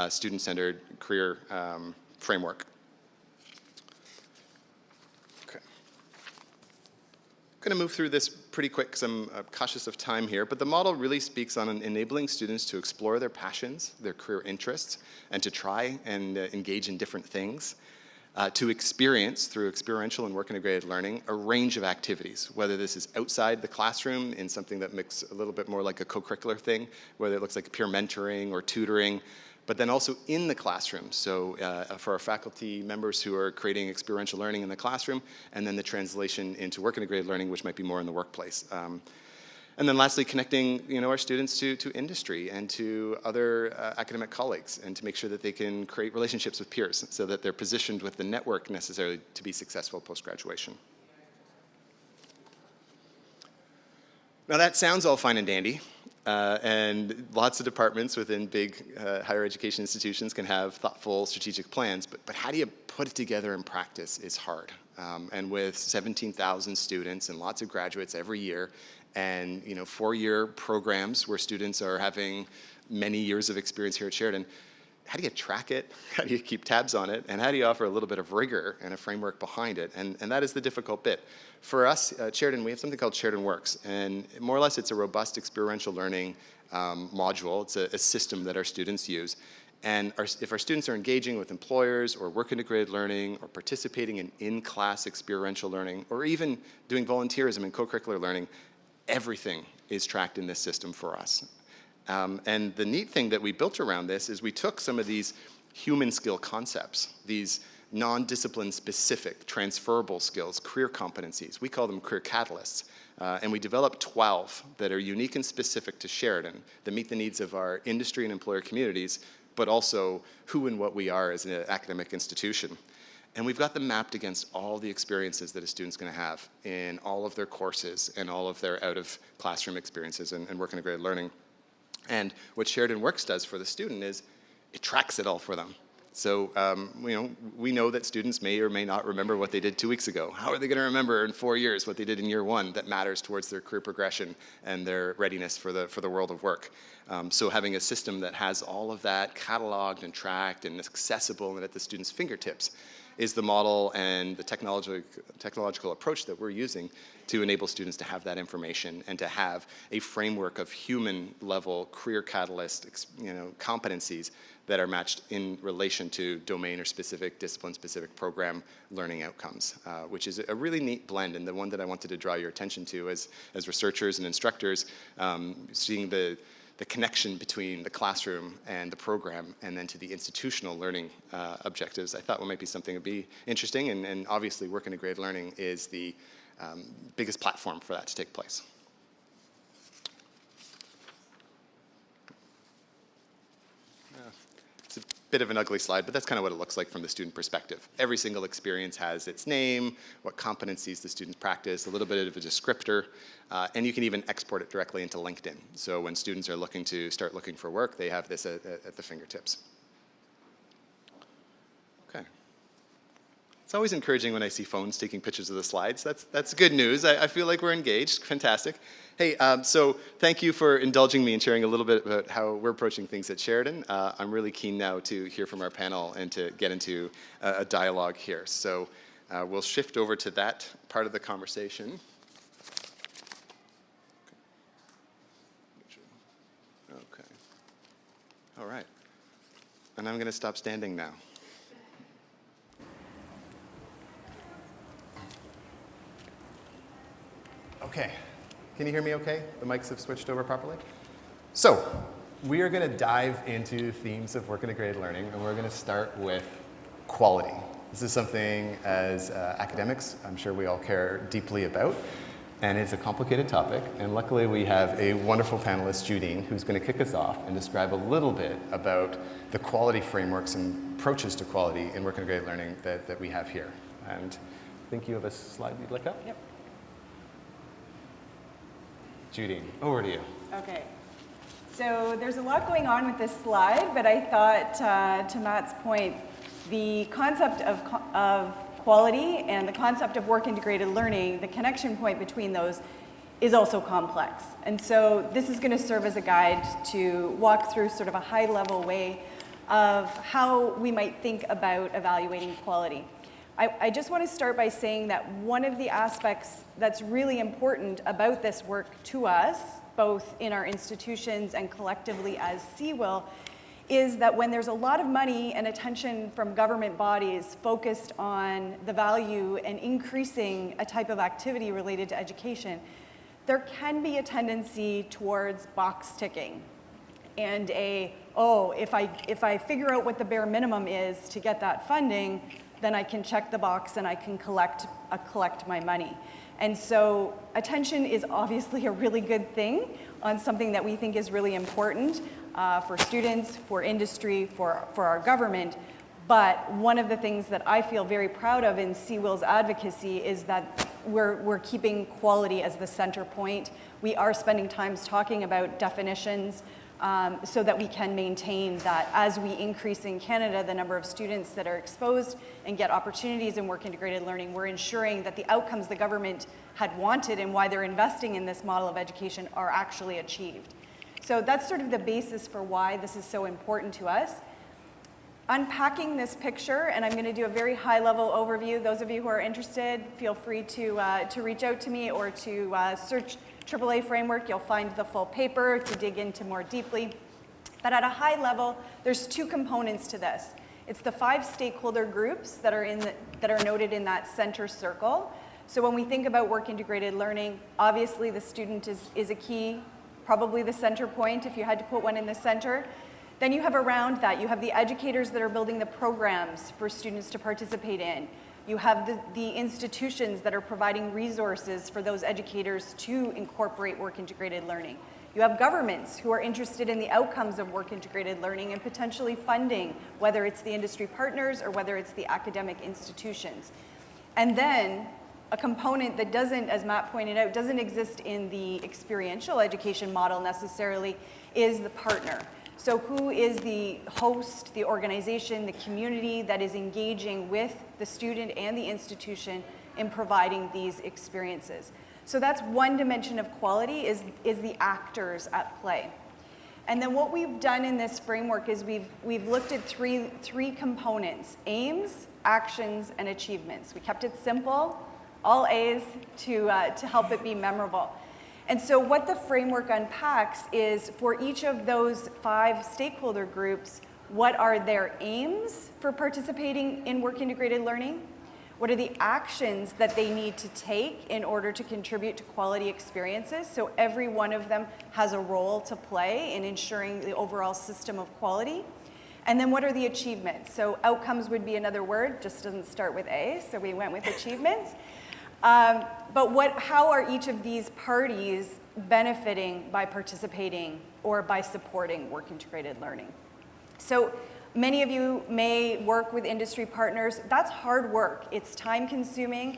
student-centered career framework. I'm going to move through this pretty quick because I'm cautious of time here, but the model really speaks on enabling students to explore their passions, their career interests, and to try and engage in different things, to experience, through experiential and work-integrated learning, a range of activities, whether this is outside the classroom in something that looks a little bit more like a co-curricular thing, whether it looks like peer mentoring or tutoring, but then also in the classroom. So for our faculty members who are creating experiential learning in the classroom, and then the translation into work-integrated learning, which might be more in the workplace. And then lastly, connecting our students to industry and to other academic colleagues, and to make sure that they can create relationships with peers so that they're positioned with the network necessary to be successful post-graduation. Now that sounds all fine and dandy. And lots of departments within big higher education institutions can have thoughtful strategic plans, but how do you put it together in practice is hard. And with 17,000 students and lots of graduates every year, and 4-year programs where students are having many years of experience here at Sheridan, how do you track it? How do you keep tabs on it? And how do you offer a little bit of rigor and a framework behind it? And that is the difficult bit. For us at Sheridan, we have something called Sheridan Works. And more or less, it's a robust experiential learning module. It's a system that our students use. And if our students are engaging with employers or work-integrated learning or participating in in-class experiential learning or even doing volunteerism and co-curricular learning, everything is tracked in this system for us. And the neat thing that we built around this is we took some of these human skill concepts, these non-discipline specific, transferable skills, career competencies. We call them career catalysts. And we developed 12 that are unique and specific to Sheridan that meet the needs of our industry and employer communities, but also who and what we are as an academic institution. And we've got them mapped against all the experiences that a student's going to have in all of their courses and all of their out-of-classroom experiences and work-integrated learning. And what Sheridan Works does for the student is it tracks it all for them. So we know that students may or may not remember what they did 2 weeks ago. How are they going to remember in 4 years what they did in year 1 that matters towards their career progression and their readiness for the world of work? So having a system that has all of that cataloged and tracked and accessible and at the student's fingertips is the model and the technological approach that we're using to enable students to have that information and to have a framework of human-level career catalyst competencies that are matched in relation to domain or specific, discipline-specific program learning outcomes, which is a really neat blend, and the one that I wanted to draw your attention to as researchers and instructors, seeing the connection between the classroom and the program and then to the institutional learning objectives. I thought might be something that would be interesting, and obviously work-integrated learning is the biggest platform for that to take place. It's bit of an ugly slide, but that's kind of what it looks like from the student perspective. Every single experience has its name, what competencies the students practice, a little bit of a descriptor, and you can even export it directly into LinkedIn. So when students are looking to start looking for work, they have this at the fingertips. Okay. It's always encouraging when I see phones taking pictures of the slides. That's good news. I feel like we're engaged. Fantastic. Hey, so thank you for indulging me and sharing a little bit about how we're approaching things at Sheridan. I'm really keen now to hear from our panel and to get into a dialogue here. So we'll shift over to that part of the conversation. Okay. All right. And I'm going to stop standing now. Okay. Can you hear me okay? The mics have switched over properly? So, we are going to dive into themes of work integrated learning, and we're going to start with quality. This is something as academics, I'm sure we all care deeply about, and it's a complicated topic, and luckily we have a wonderful panelist, Judine, who's going to kick us off and describe a little bit about the quality frameworks and approaches to quality in work integrated learning that we have here. And I think you have a slide you'd like up? Yep. Judine, over to you. Okay. So there's a lot going on with this slide, but I thought, to Matt's point, the concept of quality and the concept of work integrated learning, the connection point between those is also complex. And so this is going to serve as a guide to walk through sort of a high-level way of how we might think about evaluating quality. I just want to start by saying that one of the aspects that's really important about this work to us, both in our institutions and collectively as CWIL, is that when there's a lot of money and attention from government bodies focused on the value and increasing a type of activity related to education, there can be a tendency towards box ticking and if I figure out what the bare minimum is to get that funding, then I can check the box and I can collect my money. And so attention is obviously a really good thing on something that we think is really important for students, for industry, for our government. But one of the things that I feel very proud of in CWIL's advocacy is that we're keeping quality as the center point. We are spending time talking about definitions, so that we can maintain that as we increase in Canada the number of students that are exposed and get opportunities in work integrated learning, we're ensuring that the outcomes the government had wanted and why they're investing in this model of education are actually achieved. So that's sort of the basis for why this is so important to us. Unpacking this picture, and I'm going to do a very high-level overview. Those of you who are interested, feel free to reach out to me or to search AAA framework. You'll find the full paper to dig into more deeply. But at a high level, there's two components to this. It's the 5 stakeholder groups that are noted in that center circle. So when we think about work integrated learning, obviously the student is a key, probably the center point if you had to put one in the center. Then you have around that, you have the educators that are building the programs for students to participate in. You have the institutions that are providing resources for those educators to incorporate work integrated learning. You have governments who are interested in the outcomes of work integrated learning and potentially funding, whether it's the industry partners or whether it's the academic institutions. And then a component that doesn't, as Matt pointed out, doesn't exist in the experiential education model necessarily is the partner. So who is the host, the organization, the community that is engaging with the student and the institution in providing these experiences? So that's one dimension of quality is the actors at play. And then what we've done in this framework is we've looked at three components: aims, actions, and achievements. We kept it simple, all A's to help it be memorable. And so what the framework unpacks is for each of those 5 stakeholder groups, what are their aims for participating in work integrated learning? What are the actions that they need to take in order to contribute to quality experiences? So every one of them has a role to play in ensuring the overall system of quality. And then what are the achievements? So outcomes would be another word, just doesn't start with A, so we went with achievements. But how are each of these parties benefiting by participating or by supporting work integrated learning? So Many of you may work with industry partners. That's hard work. It's time consuming.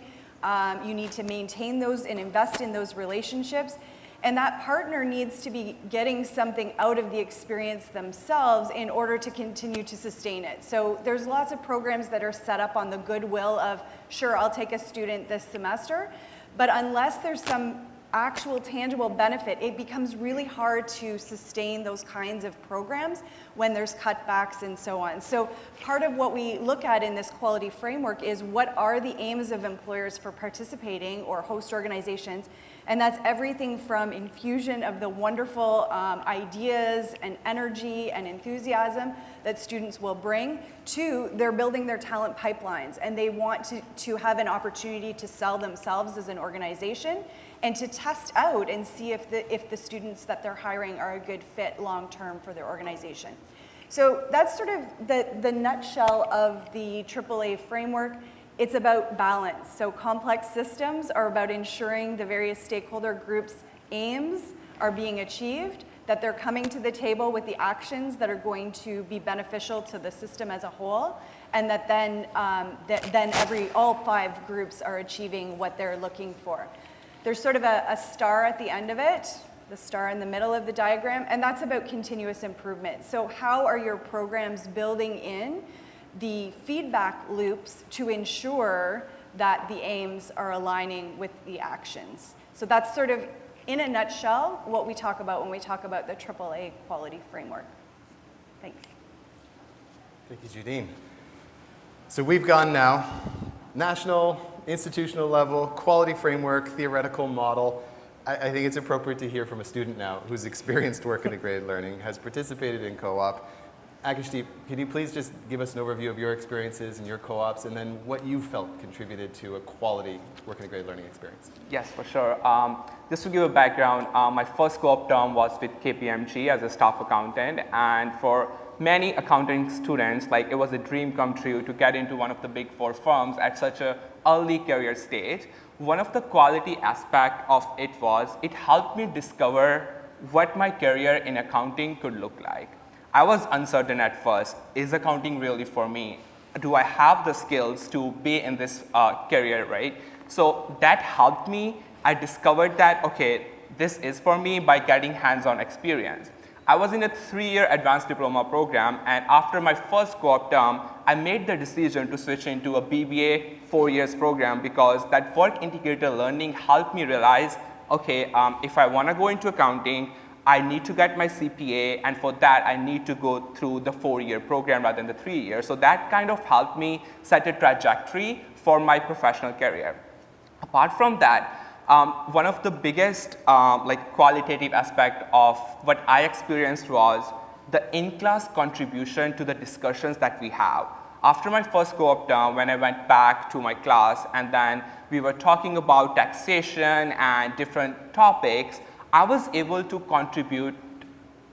You need to maintain those and invest in those relationships. And that partner needs to be getting something out of the experience themselves in order to continue to sustain it. So there's lots of programs that are set up on the goodwill of, sure, I'll take a student this semester, but unless there's some actual tangible benefit, it becomes really hard to sustain those kinds of programs when there's cutbacks and so on. So part of what we look at in this quality framework is what are the aims of employers for participating or host organizations, and that's everything from infusion of the wonderful ideas and energy and enthusiasm that students will bring to they're building their talent pipelines, and they want to have an opportunity to sell themselves as an organization and to test out and see if the students that they're hiring are a good fit long-term for their organization. So that's sort of the nutshell of the AAA framework. It's about balance. So complex systems are about ensuring the various stakeholder groups' aims are being achieved, that they're coming to the table with the actions that are going to be beneficial to the system as a whole, and that then all 5 groups are achieving what they're looking for. There's sort of a star at the end of it, the star in the middle of the diagram, and that's about continuous improvement. So how are your programs building in the feedback loops to ensure that the aims are aligning with the actions? So that's sort of, in a nutshell, what we talk about when we talk about the AAA quality framework. Thanks. Thank you, Judine. So we've gone now national, institutional level, quality framework, theoretical model. I think it's appropriate to hear from a student now who's experienced work integrated learning, has participated in co-op. Akashdeep, can you please just give us an overview of your experiences and your co-ops, and then what you felt contributed to a quality work integrated learning experience? Yes, for sure. Just to give a background, my first co-op term was with KPMG as a staff accountant, and for many accounting students, like, it was a dream come true to get into one of the big 4 firms at such an early career stage. One of the quality aspect of it was it helped me discover what my career in accounting could look like. I was uncertain at first. Is accounting really for me? Do I have the skills to be in this career, right? So that helped me. I discovered that, okay, this is for me by getting hands-on experience. I was in a 3-year advanced diploma program, and after my first co-op term, I made the decision to switch into a BBA 4 years program because that work integrated learning helped me realize, okay, if I want to go into accounting, I need to get my CPA, and for that, I need to go through the 4-year program rather than the 3 years. So that kind of helped me set a trajectory for my professional career. Apart from that, one of the biggest qualitative aspect of what I experienced was the in-class contribution to the discussions that we have. After my first co-op term, when I went back to my class and then we were talking about taxation and different topics, I was able to contribute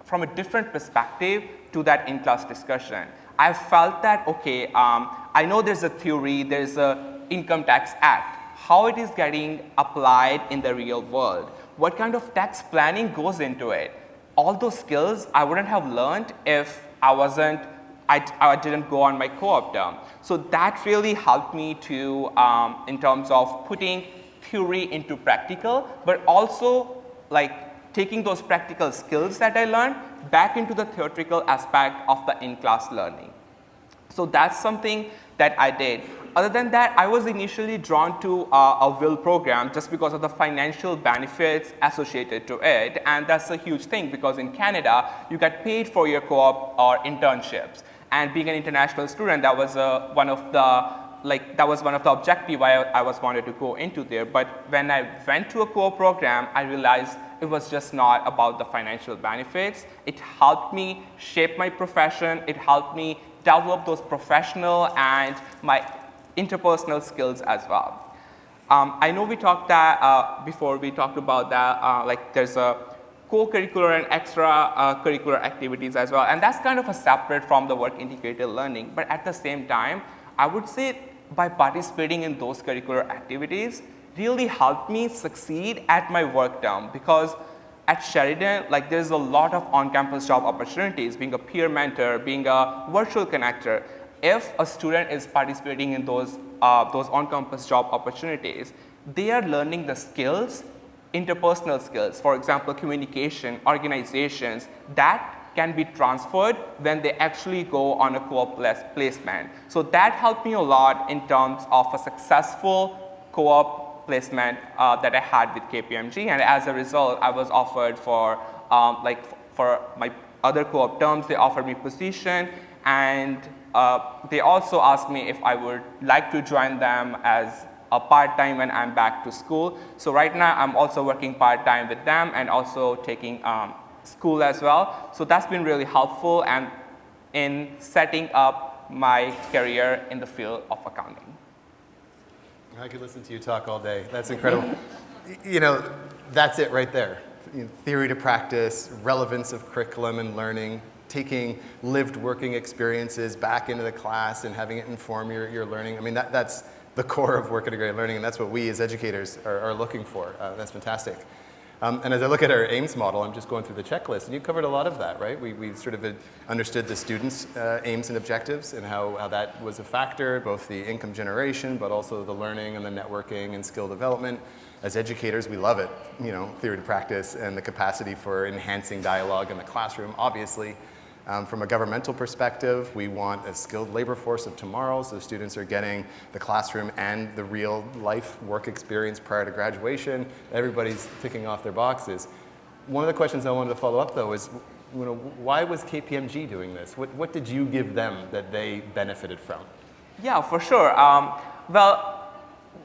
from a different perspective to that in-class discussion. I felt that, okay, I know there's a theory, there's a Income Tax Act. How it is getting applied in the real world, what kind of tax planning goes into it. All those skills I wouldn't have learned if I didn't go on my co-op term. So that really helped me to, in terms of putting theory into practical, but also like taking those practical skills that I learned back into the theoretical aspect of the in-class learning. So that's something that I did. Other than that, I was initially drawn to a WIL program just because of the financial benefits associated to it, and that's a huge thing because in Canada, you get paid for your co-op or internships. And being an international student, that was one of the objectives why I was wanted to go into there. But when I went to a co-op program, I realized it was just not about the financial benefits. It helped me shape my profession. It helped me develop those professional and my interpersonal skills as well. I know we talked that before we talked about that, like there's a co-curricular and extra-curricular activities as well, and that's kind of a separate from the work integrated learning. But at the same time, I would say by participating in those curricular activities really helped me succeed at my work term, because at Sheridan, like there's a lot of on-campus job opportunities, being a peer mentor, being a virtual connector. If a student is participating in those on-campus job opportunities, they are learning the skills, interpersonal skills, for example, communication, organizations, that can be transferred when they actually go on a co-op placement. So that helped me a lot in terms of a successful co-op placement that I had with KPMG, and as a result, I was offered for my other co-op terms, they offered me position, and they also asked me if I would like to join them as a part-time when I'm back to school. So right now, I'm also working part-time with them and also taking school as well. So that's been really helpful and in setting up my career in the field of accounting. I could listen to you talk all day. That's incredible. You know, that's it right there. You know, theory to practice, relevance of curriculum and learning, taking lived working experiences back into the class and having it inform your learning. I mean, that's the core of work integrated learning, and that's what we as educators are looking for. That's fantastic. And as I look at our AMPS model, I'm just going through the checklist, and you covered a lot of that, right? We sort of understood the students' aims and objectives and how that was a factor, both the income generation, but also the learning and the networking and skill development. As educators, we love it, you know, theory to practice and the capacity for enhancing dialogue in the classroom, obviously. From a governmental perspective, we want a skilled labor force of tomorrow, so students are getting the classroom and the real life work experience prior to graduation. Everybody's ticking off their boxes. One of the questions I wanted to follow up though is, you know, why was KPMG doing this? What did you give them that they benefited from? Yeah, for sure. Well,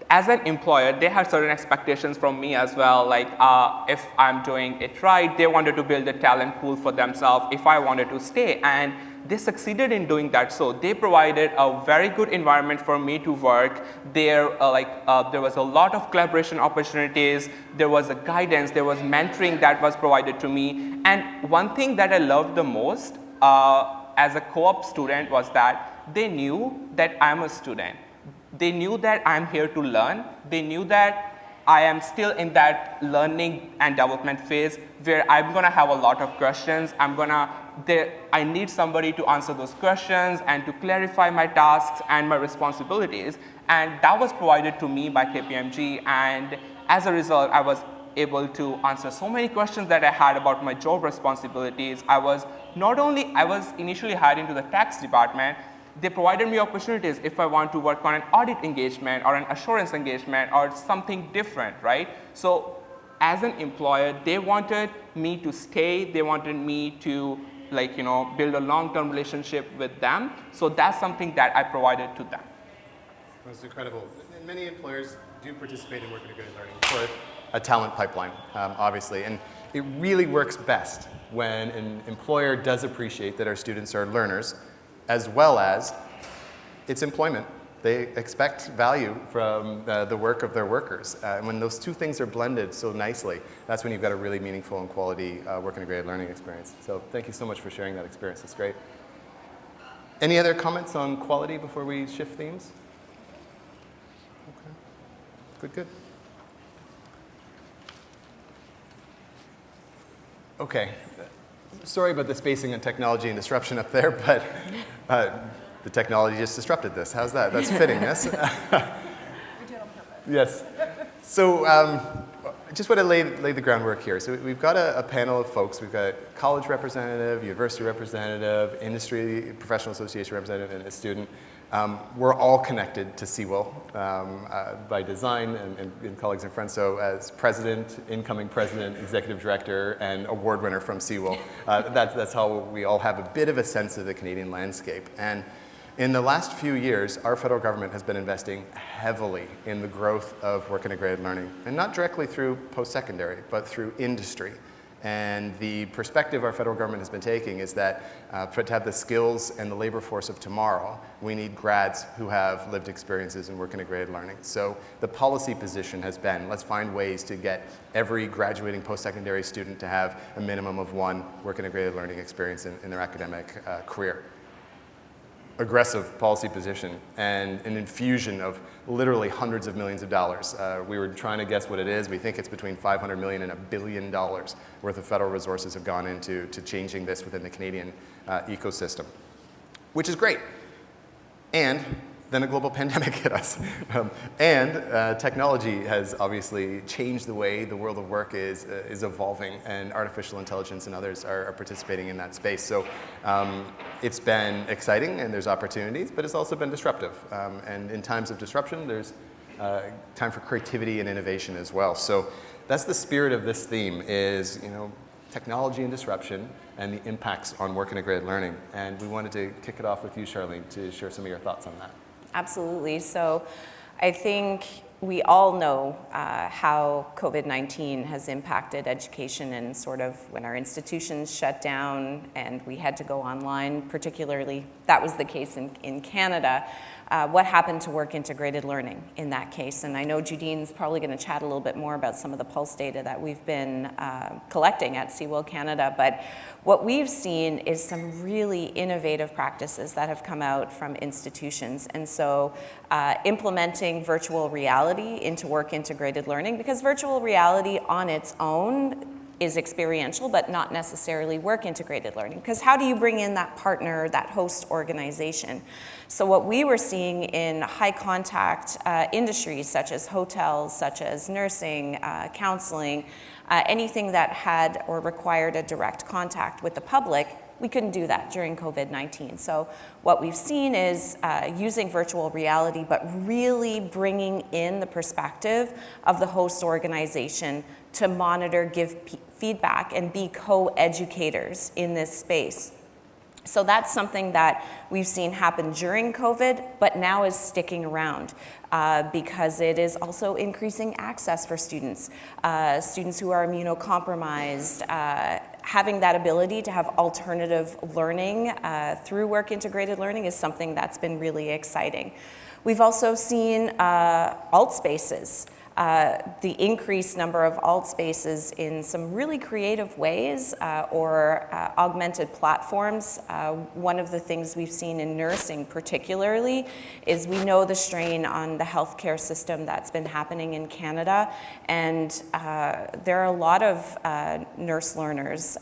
as an employer, they had certain expectations from me as well, like if I'm doing it right, they wanted to build a talent pool for themselves if I wanted to stay, and they succeeded in doing that. So they provided a very good environment for me to work. There was a lot of collaboration opportunities, there was a guidance, there was mentoring that was provided to me, and one thing that I loved the most as a co-op student was that they knew that I'm a student. They knew that I'm here to learn. They knew that I am still in that learning and development phase where I'm gonna have a lot of questions. I need somebody to answer those questions and to clarify my tasks and my responsibilities. And that was provided to me by KPMG. And as a result, I was able to answer so many questions that I had about my job responsibilities. I was initially hired into the tax department. They provided me opportunities if I want to work on an audit engagement or an assurance engagement or something different, right? So as an employer, they wanted me to stay. They wanted me to build a long-term relationship with them. So that's something that I provided to them. That's incredible. And many employers do participate in work integrated learning for a talent pipeline, obviously. And it really works best when an employer does appreciate that our students are learners, as well as it's employment. They expect value from the work of their workers. And when those two things are blended so nicely, that's when you've got a really meaningful and quality work integrated learning experience. So thank you so much for sharing that experience. It's great. Any other comments on quality before we shift themes? Okay. Good. Okay. Sorry about the spacing and technology and disruption up there, but the technology just disrupted this. How's that? That's fitting, yes? We did on purpose. Yes. So I just want to lay the groundwork here. So we've got a panel of folks. We've got college representative, university representative, industry, professional association representative, and a student. We're all connected to CWIL by design and colleagues and friends. So as president, incoming president, executive director, and award winner from CWIL, that's how we all have a bit of a sense of the Canadian landscape. And in the last few years, our federal government has been investing heavily in the growth of work integrated learning, and not directly through post-secondary, but through industry. And the perspective our federal government has been taking is that to have the skills and the labor force of tomorrow, we need grads who have lived experiences in work integrated learning. So the policy position has been, let's find ways to get every graduating post-secondary student to have a minimum of one work integrated learning experience in their academic career. aggressive policy position and an infusion of literally hundreds of millions of dollars. We were trying to guess what it is. We think it's between $500 million and $1 billion worth of federal resources have gone into changing this within the Canadian ecosystem, which is great. And then a global pandemic hit us. Technology has obviously changed the way the world of work is evolving, and artificial intelligence and others are participating in that space. So it's been exciting, and there's opportunities, but it's also been disruptive. And in times of disruption, there's time for creativity and innovation as well. So that's the spirit of this theme is, technology and disruption and the impacts on work integrated learning. And we wanted to kick it off with you, Charlene, to share some of your thoughts on that. Absolutely. So I think we all know how COVID-19 has impacted education, and sort of when our institutions shut down and we had to go online, particularly that was the case in Canada. What happened to work integrated learning in that case? And I know Judine's probably going to chat a little bit more about some of the pulse data that we've been collecting at CWIL Canada, but what we've seen is some really innovative practices that have come out from institutions. And so implementing virtual reality into work integrated learning, because virtual reality on its own is experiential, but not necessarily work integrated learning. Because how do you bring in that partner, that host organization? So what we were seeing in high contact industries such as hotels, such as nursing, counseling, anything that had or required a direct contact with the public, we couldn't do that during COVID-19. So what we've seen is using virtual reality, but really bringing in the perspective of the host organization to monitor, give feedback, and be co-educators in this space. So that's something that we've seen happen during COVID, but now is sticking around because it is also increasing access for students. Students who are immunocompromised, having that ability to have alternative learning through work integrated learning is something that's been really exciting. We've also seen alt spaces. The increased number of alt spaces in some really creative ways or augmented platforms. One of the things we've seen in nursing particularly is we know the strain on the healthcare system that's been happening in Canada, and there are a lot of nurse learners,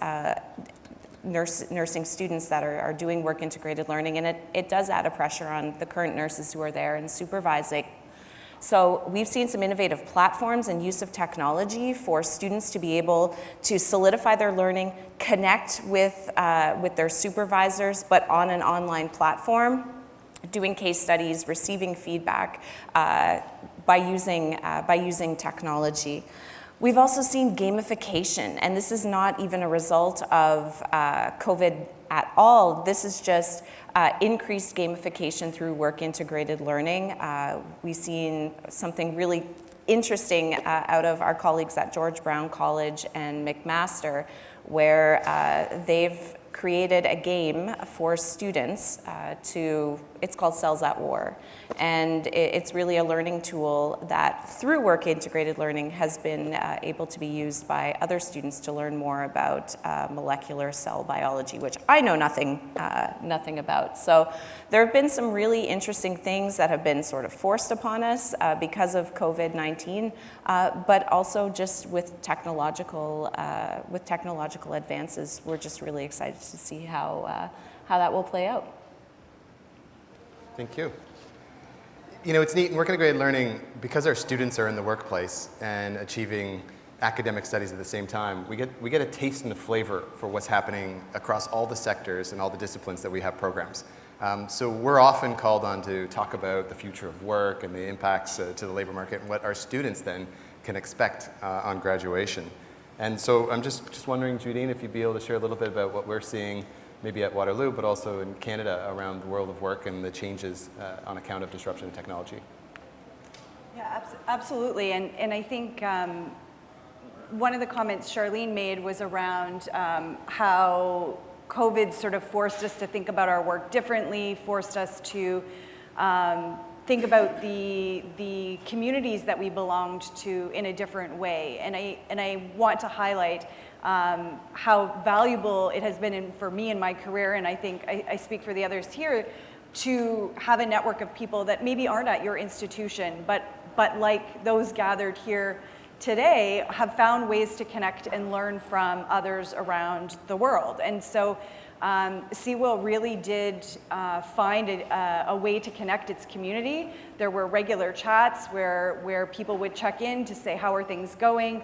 nursing students that are doing work integrated learning, and it does add a pressure on the current nurses who are there and supervising. So we've seen some innovative platforms and use of technology for students to be able to solidify their learning, connect with their supervisors, but on an online platform, doing case studies, receiving feedback by using technology. We've also seen gamification, and this is not even a result of COVID at all. This is just increased gamification through work integrated learning. We've seen something really interesting out of our colleagues at George Brown College and McMaster, where they've created a game for students it's called Cells at War. And it's really a learning tool that through work integrated learning has been able to be used by other students to learn more about molecular cell biology, which I know nothing about. So there have been some really interesting things that have been sort of forced upon us because of COVID-19, but also just with technological advances. We're just really excited to see how that will play out. Thank you. It's neat in work integrated learning, because our students are in the workplace and achieving academic studies at the same time, we get a taste and a flavor for what's happening across all the sectors and all the disciplines that we have programs. So we're often called on to talk about the future of work and the impacts to the labor market and what our students then can expect on graduation. And so I'm just wondering, Judine, if you'd be able to share a little bit about what we're seeing maybe at Waterloo, but also in Canada around the world of work and the changes on account of disruption in technology. Yeah, absolutely. And I think one of the comments Charlene made was around how COVID sort of forced us to think about our work differently, forced us to think about the communities that we belonged to in a different way. And I want to highlight how valuable it has been for me in my career, and I think I speak for the others here, to have a network of people that maybe aren't at your institution, but like those gathered here today, have found ways to connect and learn from others around the world. And so CWIL really did find a way to connect its community. There were regular chats where people would check in to say, how are things going?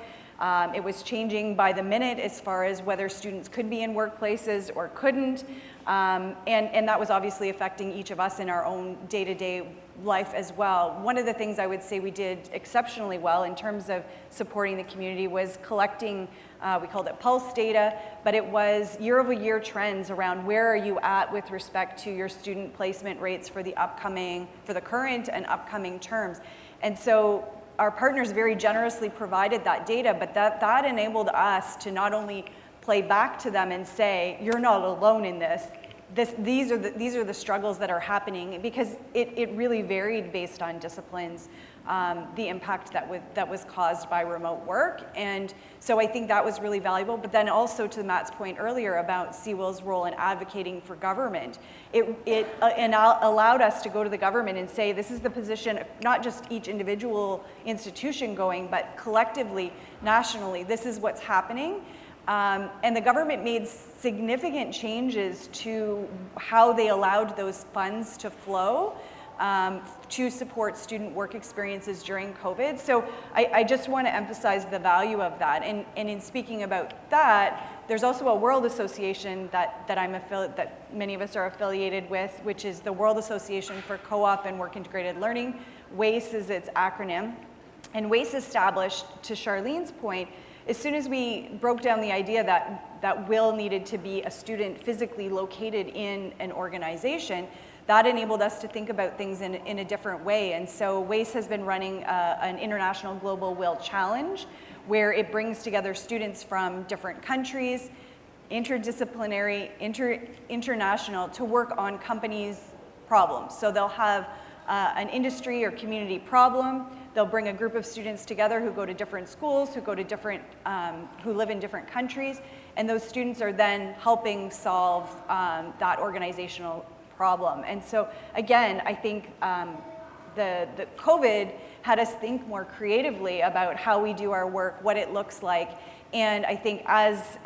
It was changing by the minute as far as whether students could be in workplaces or couldn't. And that was obviously affecting each of us in our own day-to-day life as well. One of the things I would say we did exceptionally well in terms of supporting the community was collecting, we called it pulse data, but it was year-over-year trends around where are you at with respect to your student placement rates for the current and upcoming terms. And so our partners very generously provided that data, but that enabled us to not only play back to them and say, you're not alone in this. These are the struggles that are happening, because it really varied based on disciplines, the impact that was caused by remote work. And so I think that was really valuable. But then also, to Matt's point earlier about CWIL's role in advocating for government, it allowed us to go to the government and say, this is the position, not just each individual institution going, but collectively, nationally, this is what's happening. And the government made significant changes to how they allowed those funds to flow to support student work experiences during COVID. So I just want to emphasize the value of that. And in speaking about that, there's also a world association that many of us are affiliated with, which is the World Association for Co-op and Work Integrated Learning. WACE is its acronym. And WACE established, to Charlene's point, as soon as we broke down the idea that Will needed to be a student physically located in an organization, that enabled us to think about things in a different way. And so WACE has been running an International Global Will Challenge, where it brings together students from different countries, interdisciplinary, international, to work on companies' problems. So they'll have an industry or community problem. They'll bring a group of students together who go to different schools, who live in different countries, and those students are then helping solve that organizational problem. And so, again, I think the COVID had us think more creatively about how we do our work, what it looks like. And I think as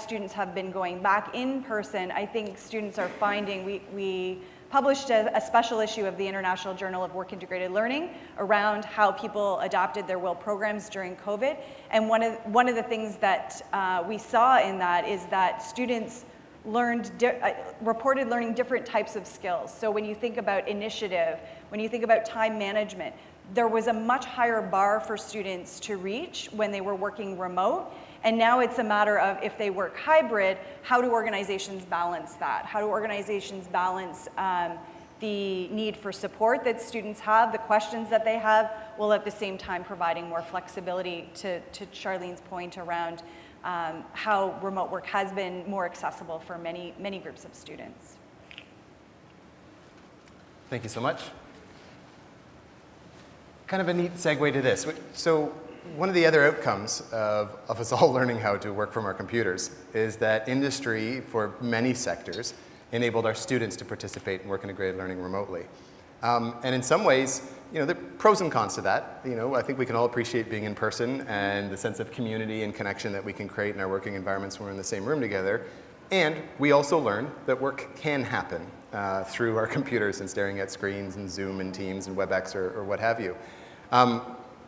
students have been going back in person, I think students are finding, we published a special issue of the International Journal of Work Integrated Learning around how people adopted their WIL programs during COVID. And one of the things that we saw in that is that students reported learning different types of skills. So when you think about initiative, when you think about time management, there was a much higher bar for students to reach when they were working remote. And now it's a matter of, if they work hybrid, how do organizations balance that? How do organizations balance the need for support that students have, the questions that they have, while at the same time providing more flexibility, to Charlene's point around how remote work has been more accessible for many, many groups of students. Thank you so much. Kind of a neat segue to this. So one of the other outcomes of us all learning how to work from our computers is that industry, for many sectors, enabled our students to participate in work integrated learning remotely. And in some ways, there are pros and cons to that. I think we can all appreciate being in person and the sense of community and connection that we can create in our working environments when we're in the same room together. And we also learn that work can happen through our computers and staring at screens and Zoom and Teams and WebEx or what have you.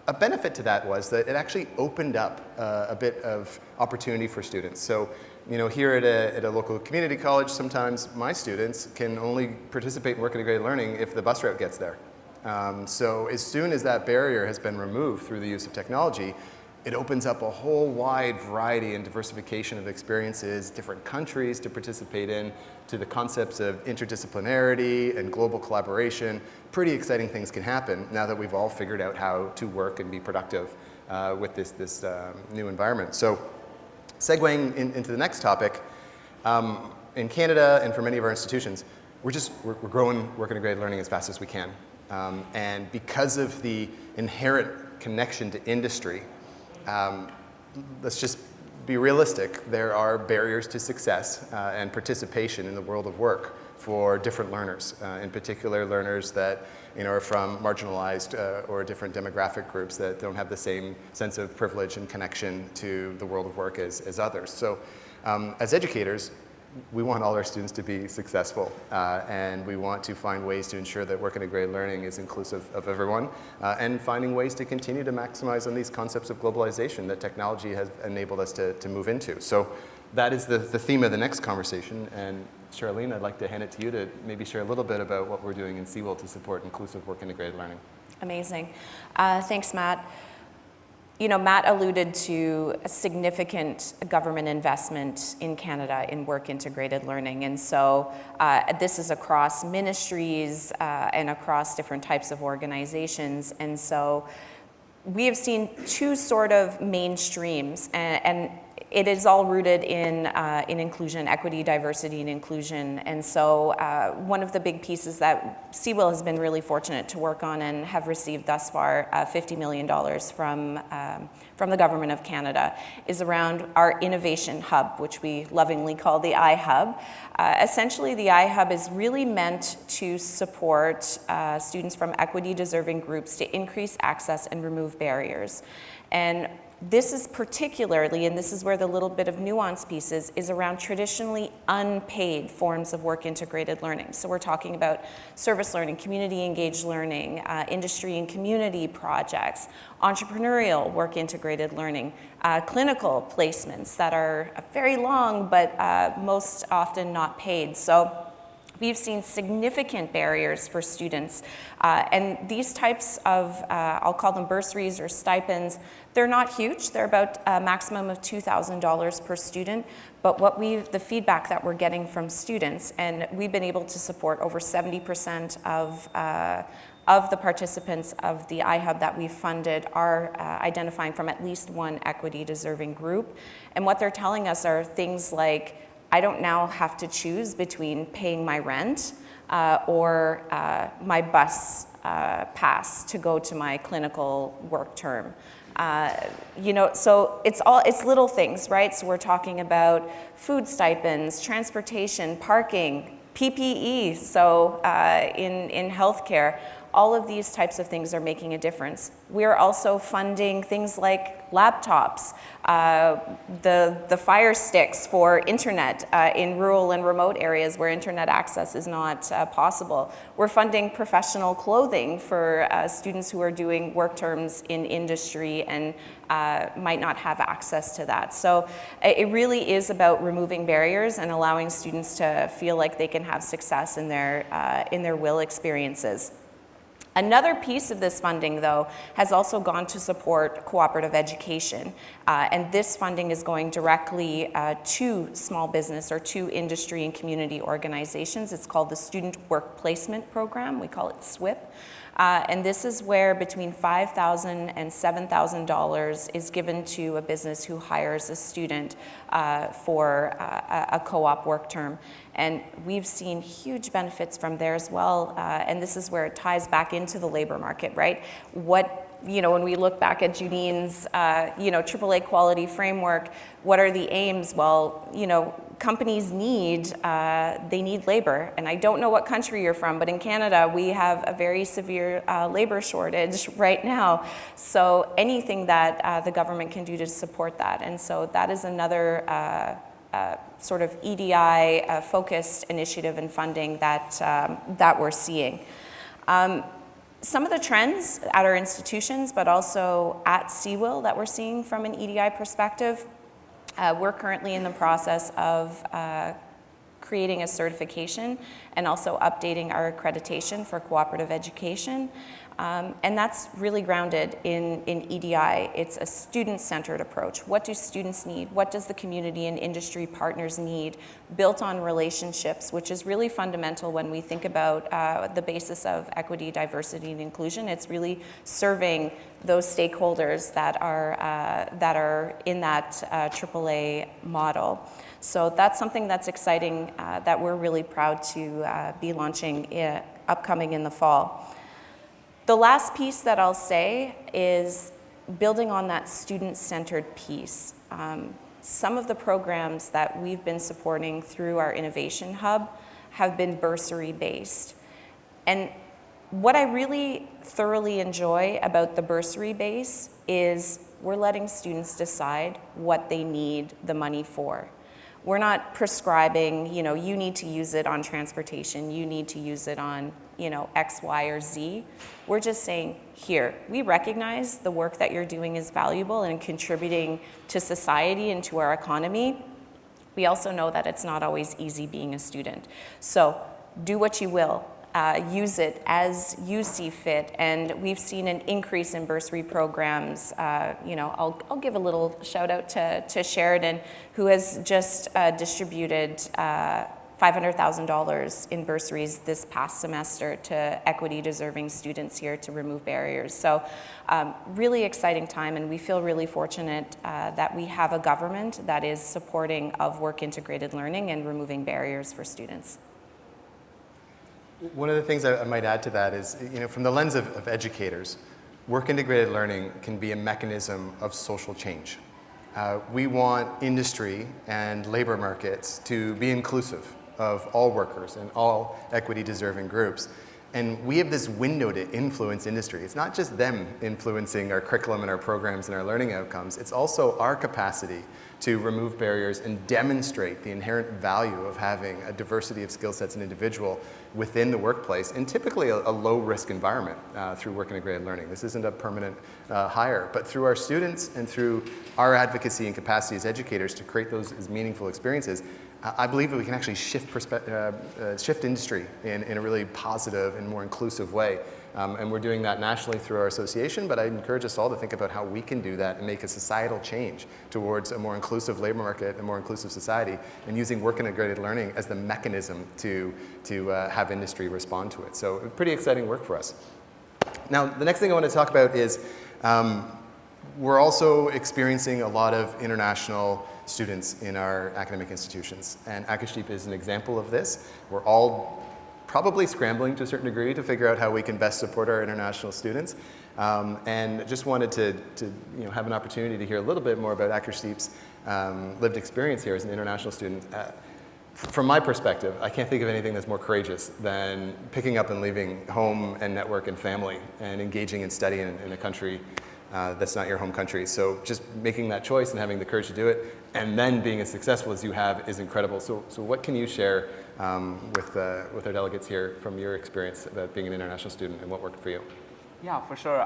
A benefit to that was that it actually opened up a bit of opportunity for students. So, here at a local community college, sometimes my students can only participate in work integrated learning if the bus route gets there. So as soon as that barrier has been removed through the use of technology, it opens up a whole wide variety and diversification of experiences, different countries to participate in, to the concepts of interdisciplinarity and global collaboration. Pretty exciting things can happen now that we've all figured out how to work and be productive with this new environment. So segueing into the next topic, in Canada and for many of our institutions, we're growing work integrated learning as fast as we can. And because of the inherent connection to industry, let's just be realistic. There are barriers to success and participation in the world of work for different learners, in particular learners that are from marginalized or different demographic groups that don't have the same sense of privilege and connection to the world of work as others. So as educators, we want all our students to be successful, and we want to find ways to ensure that work integrated learning is inclusive of everyone, and finding ways to continue to maximize on these concepts of globalization that technology has enabled us to move into. So that is the theme of the next conversation, and Charlene, I'd like to hand it to you to maybe share a little bit about what we're doing in CWIL to support inclusive work integrated learning. Amazing. Thanks, Matt. Matt alluded to a significant government investment in Canada in work integrated learning. And so this is across ministries and across different types of organizations. And so we have seen two sort of main streams, and it is all rooted in inclusion, equity, diversity, and inclusion. And so one of the big pieces that CWIL has been really fortunate to work on and have received thus far $50 million from the Government of Canada is around our innovation hub, which we lovingly call the iHub. Essentially, the iHub is really meant to support students from equity-deserving groups to increase access and remove barriers. And this is particularly, and this is where the little bit of nuance piece is around traditionally unpaid forms of work integrated learning. So we're talking about service learning, community engaged learning, industry and community projects, entrepreneurial work integrated learning, clinical placements that are very long but most often not paid. So we've seen significant barriers for students. And these types of, I'll call them bursaries or stipends, they're not huge. They're about a maximum of $2,000 per student. But the feedback that we're getting from students, and we've been able to support over 70% of the participants of the iHub that we've funded are identifying from at least one equity deserving group. And what they're telling us are things like, I don't now have to choose between paying my rent or my bus pass to go to my clinical work term. So it's little things, right? So we're talking about food stipends, transportation, parking, PPE, so in healthcare. All of these types of things are making a difference. We're also funding things like laptops, the Fire Sticks for internet in rural and remote areas where internet access is not possible. We're funding professional clothing for students who are doing work terms in industry and might not have access to that. So it really is about removing barriers and allowing students to feel like they can have success in their WIL experiences. Another piece of this funding, though, has also gone to support cooperative education. And this funding is going directly to small business or to industry and community organizations. It's called the Student Work Placement Program. We call it SWIP. And this is where between $5,000 and $7,000 is given to a business who hires a student for a co-op work term. And we've seen huge benefits from there as well. And this is where it ties back into the labor market, right? When we look back at Junine's, AAA quality framework, what are the aims? Well, companies need labor. And I don't know what country you're from, but in Canada, we have a very severe labor shortage right now. So anything that the government can do to support that. And so that is another sort of EDI focused initiative and funding that we're seeing. Some of the trends at our institutions, but also at CWIL that we're seeing from an EDI perspective, we're currently in the process of creating a certification and also updating our accreditation for cooperative education. And that's really grounded in EDI. It's a student-centered approach. What do students need? What does the community and industry partners need? Built on relationships, which is really fundamental when we think about the basis of equity, diversity, and inclusion. It's really serving those stakeholders that are in that AAA model. So that's something that's exciting that we're really proud to be launching upcoming in the fall. The last piece that I'll say is building on that student-centered piece. Some of the programs that we've been supporting through our Innovation Hub have been bursary based. And what I really thoroughly enjoy about the bursary base is we're letting students decide what they need the money for. We're not prescribing, you need to use it on transportation, you need to use it on, X, Y, or Z. We're just saying, here, we recognize the work that you're doing is valuable and contributing to society and to our economy. We also know that it's not always easy being a student. So do what you will. Use it as you see fit, and we've seen an increase in bursary programs. I'll give a little shout out to Sheridan, who has just distributed $500,000 in bursaries this past semester to equity deserving students here to remove barriers. So really exciting time, and we feel really fortunate that we have a government that is supporting of work integrated learning and removing barriers for students. One of the things I might add to that is, from the lens of educators, work-integrated learning can be a mechanism of social change. We want industry and labor markets to be inclusive of all workers and all equity-deserving groups. And we have this window to influence industry. It's not just them influencing our curriculum and our programs and our learning outcomes. It's also our capacity to remove barriers and demonstrate the inherent value of having a diversity of skill sets and individual within the workplace, and typically a low-risk environment through work-integrated learning. This isn't a permanent hire, but through our students and through our advocacy and capacity as educators to create those as meaningful experiences, I believe that we can actually shift industry in a really positive and more inclusive way. And we're doing that nationally through our association, but I encourage us all to think about how we can do that and make a societal change towards a more inclusive labor market, a more inclusive society, and using work-integrated learning as the mechanism to have industry respond to it. So pretty exciting work for us. Now, the next thing I want to talk about is we're also experiencing a lot of international students in our academic institutions, and Akashdeep is an example of this. We're all probably scrambling to a certain degree to figure out how we can best support our international students, and just wanted to have an opportunity to hear a little bit more about Akashdeep's lived experience here as an international student. From my perspective, I can't think of anything that's more courageous than picking up and leaving home and network and family and engaging in study in a country that's not your home country. So just making that choice and having the courage to do it, and then being as successful as you have, is incredible. So what can you share with our delegates here from your experience about being an international student and what worked for you? Yeah, for sure.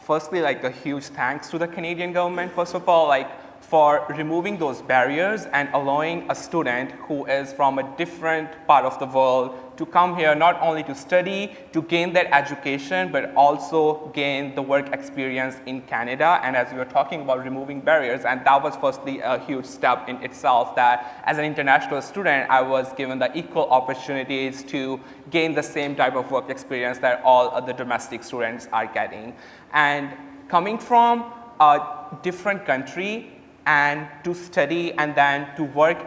Firstly, a huge thanks to the Canadian government, first of all, for removing those barriers and allowing a student who is from a different part of the world to come here not only to study, to gain that education, but also gain the work experience in Canada. And as we were talking about removing barriers, and that was firstly a huge step in itself, that as an international student, I was given the equal opportunities to gain the same type of work experience that all other domestic students are getting. And coming from a different country, and to study and then to work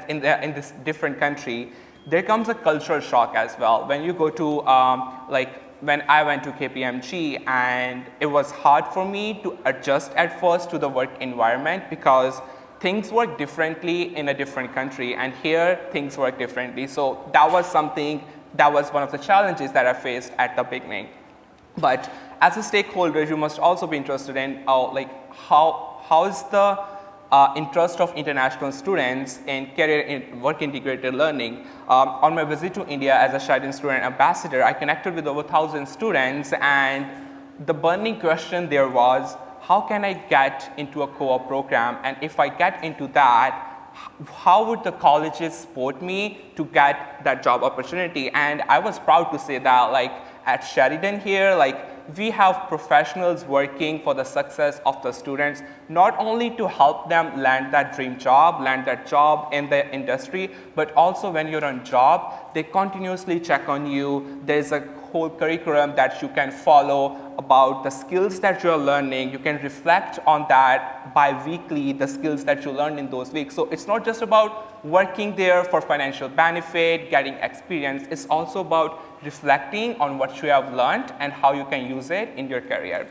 in this different country, there comes a cultural shock as well. When you go to, when I went to KPMG, and it was hard for me to adjust at first to the work environment because things work differently in a different country, and here things work differently. So that was one of the challenges that I faced at the beginning. But as a stakeholder, you must also be interested in how is the interest of international students in career in work integrated learning. On my visit to India as a Sheridan student ambassador, I connected with over 1,000 students, and the burning question there was, how can I get into a co-op program? And if I get into that, how would the colleges support me to get that job opportunity? And I was proud to say that at Sheridan here, we have professionals working for the success of the students, not only to help them land that dream job, land that job in the industry, but also when you're on job, they continuously check on you. There's a whole curriculum that you can follow about the skills that you're learning. You can reflect on that bi-weekly, the skills that you learned in those weeks. So it's not just about working there for financial benefit, getting experience. It's also about reflecting on what you have learned and how you can use it in your career.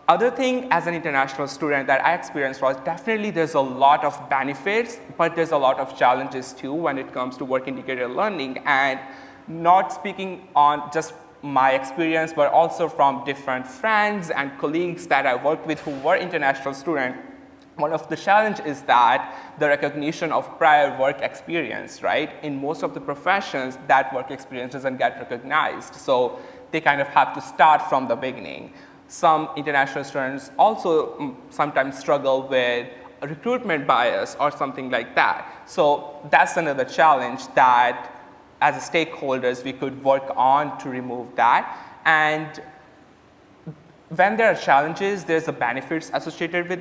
Other thing as an international student that I experienced was definitely there's a lot of benefits, but there's a lot of challenges too when it comes to work integrated learning. And not speaking on just my experience, but also from different friends and colleagues that I worked with who were international students, one of the challenges is that the recognition of prior work experience, right? In most of the professions, that work experience doesn't get recognized. So they kind of have to start from the beginning. Some international students also sometimes struggle with recruitment bias or something like that. So that's another challenge that as stakeholders we could work on to remove that. And when there are challenges, there's the benefits associated with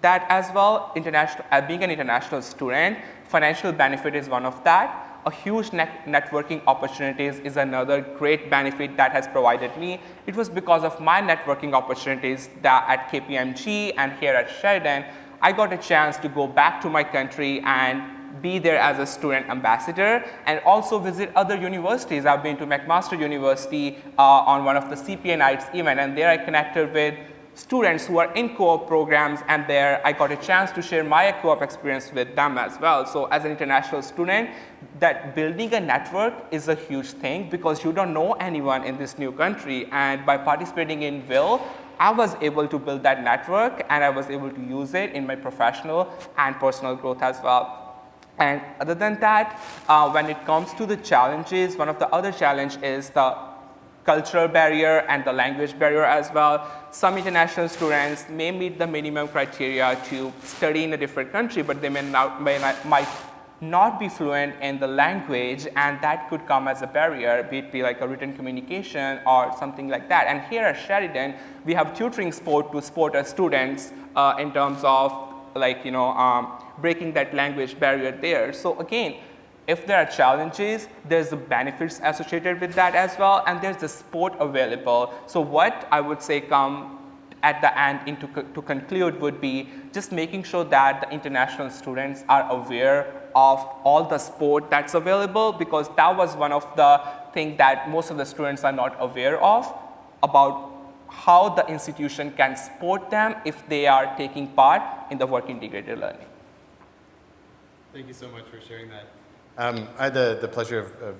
that as well. Being an international student, financial benefit is one of that. A huge networking opportunities is another great benefit that has provided me. It was because of my networking opportunities that at KPMG and here at Sheridan, I got a chance to go back to my country and be there as a student ambassador and also visit other universities. I've been to McMaster University on one of the CPA Nights event, and there I connected with students who are in co-op programs, and there I got a chance to share my co-op experience with them as well. So as an international student, that building a network is a huge thing because you don't know anyone in this new country, and by participating in WIL, I was able to build that network and I was able to use it in my professional and personal growth as well. And other than that, when it comes to the challenges, one of the other challenge is the cultural barrier and the language barrier as well. Some international students may meet the minimum criteria to study in a different country, but they might not be fluent in the language, and that could come as a barrier, be it like a written communication or something like that. And here at Sheridan, we have tutoring support to support our students in terms of breaking that language barrier there. So again, if there are challenges, there's the benefits associated with that as well, and there's the support available. So what I would say come at the end to conclude would be just making sure that the international students are aware of all the support that's available, because that was one of the things that most of the students are not aware of, about how the institution can support them if they are taking part in the work integrated learning. Thank you so much for sharing that. I had the pleasure of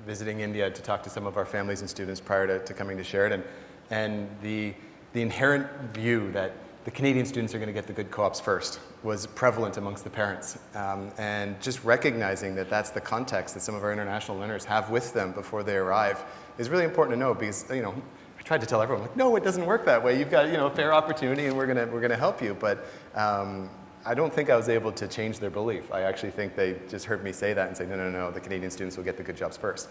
visiting India to talk to some of our families and students prior to coming to Sheridan, and the inherent view that the Canadian students are going to get the good co-ops first was prevalent amongst the parents, and just recognizing that that's the context that some of our international learners have with them before they arrive is really important to know, because I tried to tell everyone, like, no, it doesn't work that way. You've got a fair opportunity, and we're gonna help you, but I don't think I was able to change their belief. I actually think they just heard me say that and say, no, the Canadian students will get the good jobs first.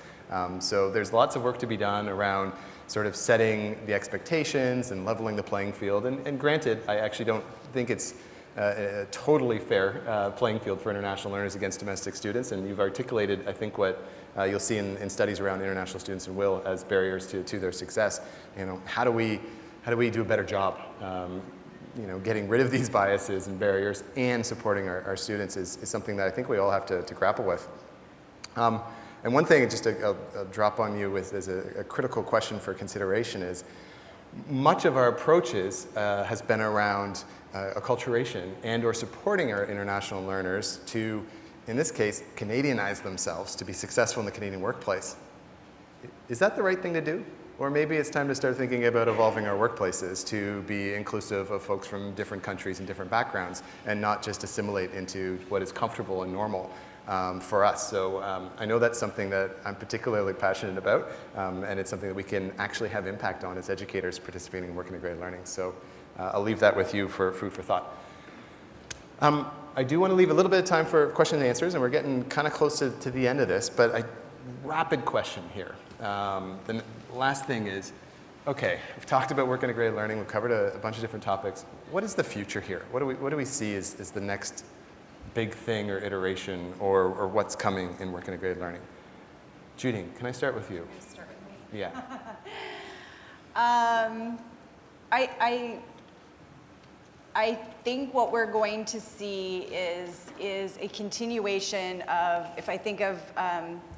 So there's lots of work to be done around sort of setting the expectations and leveling the playing field. And granted, I actually don't think it's a totally fair playing field for international learners against domestic students. And you've articulated, I think, what you'll see in studies around international students and WIL as barriers to their success. How do we do a better job? Getting rid of these biases and barriers and supporting our students is something that I think we all have to grapple with. And one thing, just I'll drop on you with as a critical question for consideration is, much of our approaches has been around acculturation and or supporting our international learners to, in this case, Canadianize themselves to be successful in the Canadian workplace. Is that the right thing to do? Or maybe it's time to start thinking about evolving our workplaces to be inclusive of folks from different countries and different backgrounds, and not just assimilate into what is comfortable and normal for us. So I know that's something that I'm particularly passionate about, and it's something that we can actually have impact on as educators participating in work integrated learning. So I'll leave that with you for food for thought. I do want to leave a little bit of time for question and answers, and we're getting kind of close to the end of this, but a rapid question here. The last thing is, okay, we've talked about work integrated learning, we've covered a bunch of different topics. What is the future here? What do we see as the next big thing or iteration or what's coming in work integrated learning? Judy, can I start with you? Start with me? Yeah. I think what we're going to see is a continuation of, if I think of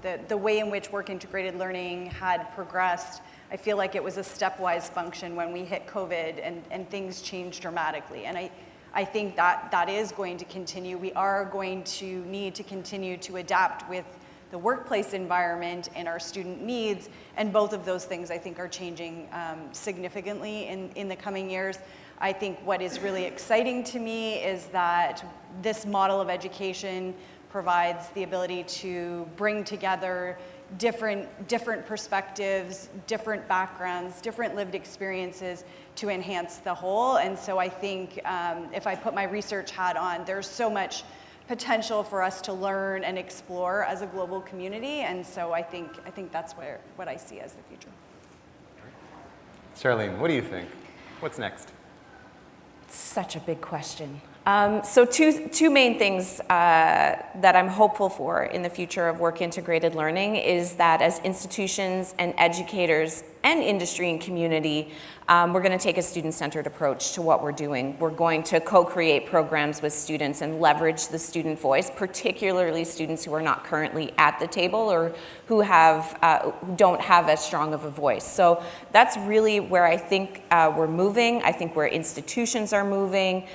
the way in which work-integrated learning had progressed, I feel like it was a stepwise function when we hit COVID and things changed dramatically. And I think that is going to continue. We are going to need to continue to adapt with the workplace environment and our student needs, and both of those things I think are changing significantly in the coming years. I think what is really exciting to me is that this model of education provides the ability to bring together different perspectives, different backgrounds, different lived experiences to enhance the whole. And so I think if I put my research hat on, there's so much potential for us to learn and explore as a global community. And so I think that's what I see as the future. Charlene, what do you think? What's next? Such a big question. So two main things that I'm hopeful for in the future of work-integrated learning is that as institutions and educators and industry and community, we're going to take a student-centered approach to what we're doing. We're going to co-create programs with students and leverage the student voice, particularly students who are not currently at the table or who don't have as strong of a voice. So that's really where I think we're moving. I think where institutions are moving.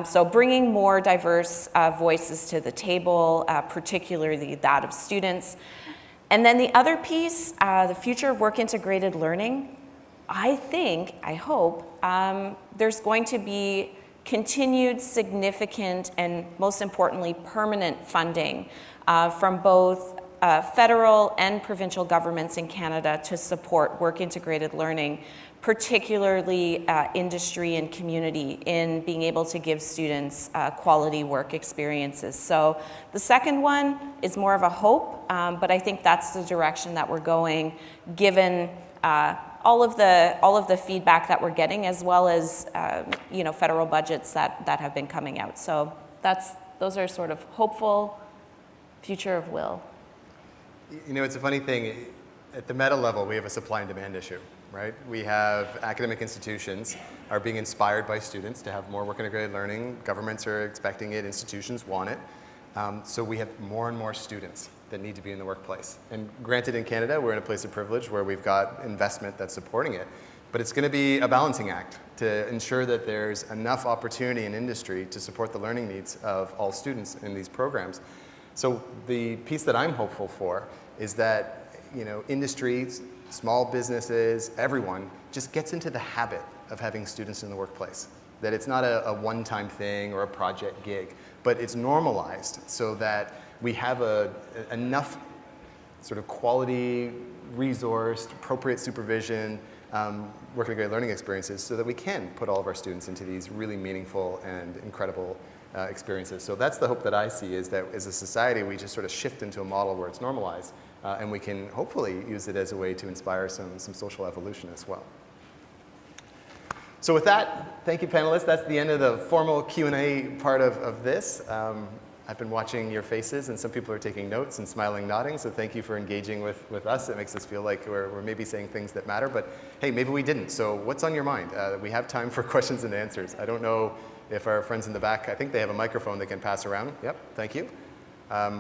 So bringing more diverse voices to the table, particularly that of students. And then the other piece, the future of work-integrated learning, I hope, there's going to be continued significant and most importantly permanent funding from both federal and provincial governments in Canada to support work-integrated learning, particularly industry and community in being able to give students quality work experiences. So the second one is more of a hope, but I think that's the direction that we're going given all of the feedback that we're getting, as well as federal budgets that have been coming out. So those are sort of hopeful, future of will. You know, it's a funny thing. At the meta level, we have a supply and demand issue, right? We have academic institutions are being inspired by students to have more work-integrated learning. Governments are expecting it. Institutions want it. So we have more and more students that need to be in the workplace. And granted, in Canada, we're in a place of privilege where we've got investment that's supporting it. But it's going to be a balancing act to ensure that there's enough opportunity in industry to support the learning needs of all students in these programs. So the piece that I'm hopeful for is that industries, small businesses, everyone just gets into the habit of having students in the workplace. That it's not a one-time thing or a project gig, but it's normalized so that we have enough sort of quality, resourced, appropriate supervision, work-integrated learning experiences so that we can put all of our students into these really meaningful and incredible experiences. So that's the hope that I see, is that as a society we just sort of shift into a model where it's normalized and we can hopefully use it as a way to inspire some social evolution as well. So with that, thank you panelists. That's the end of the formal Q&A part of this. I've been watching your faces, and some people are taking notes and smiling, nodding, so thank you for engaging with us. It makes us feel like we're maybe saying things that matter, but hey, maybe we didn't. So what's on your mind? We have time for questions and answers. I don't know if our friends in the back, I think they have a microphone they can pass around. Yep, thank you.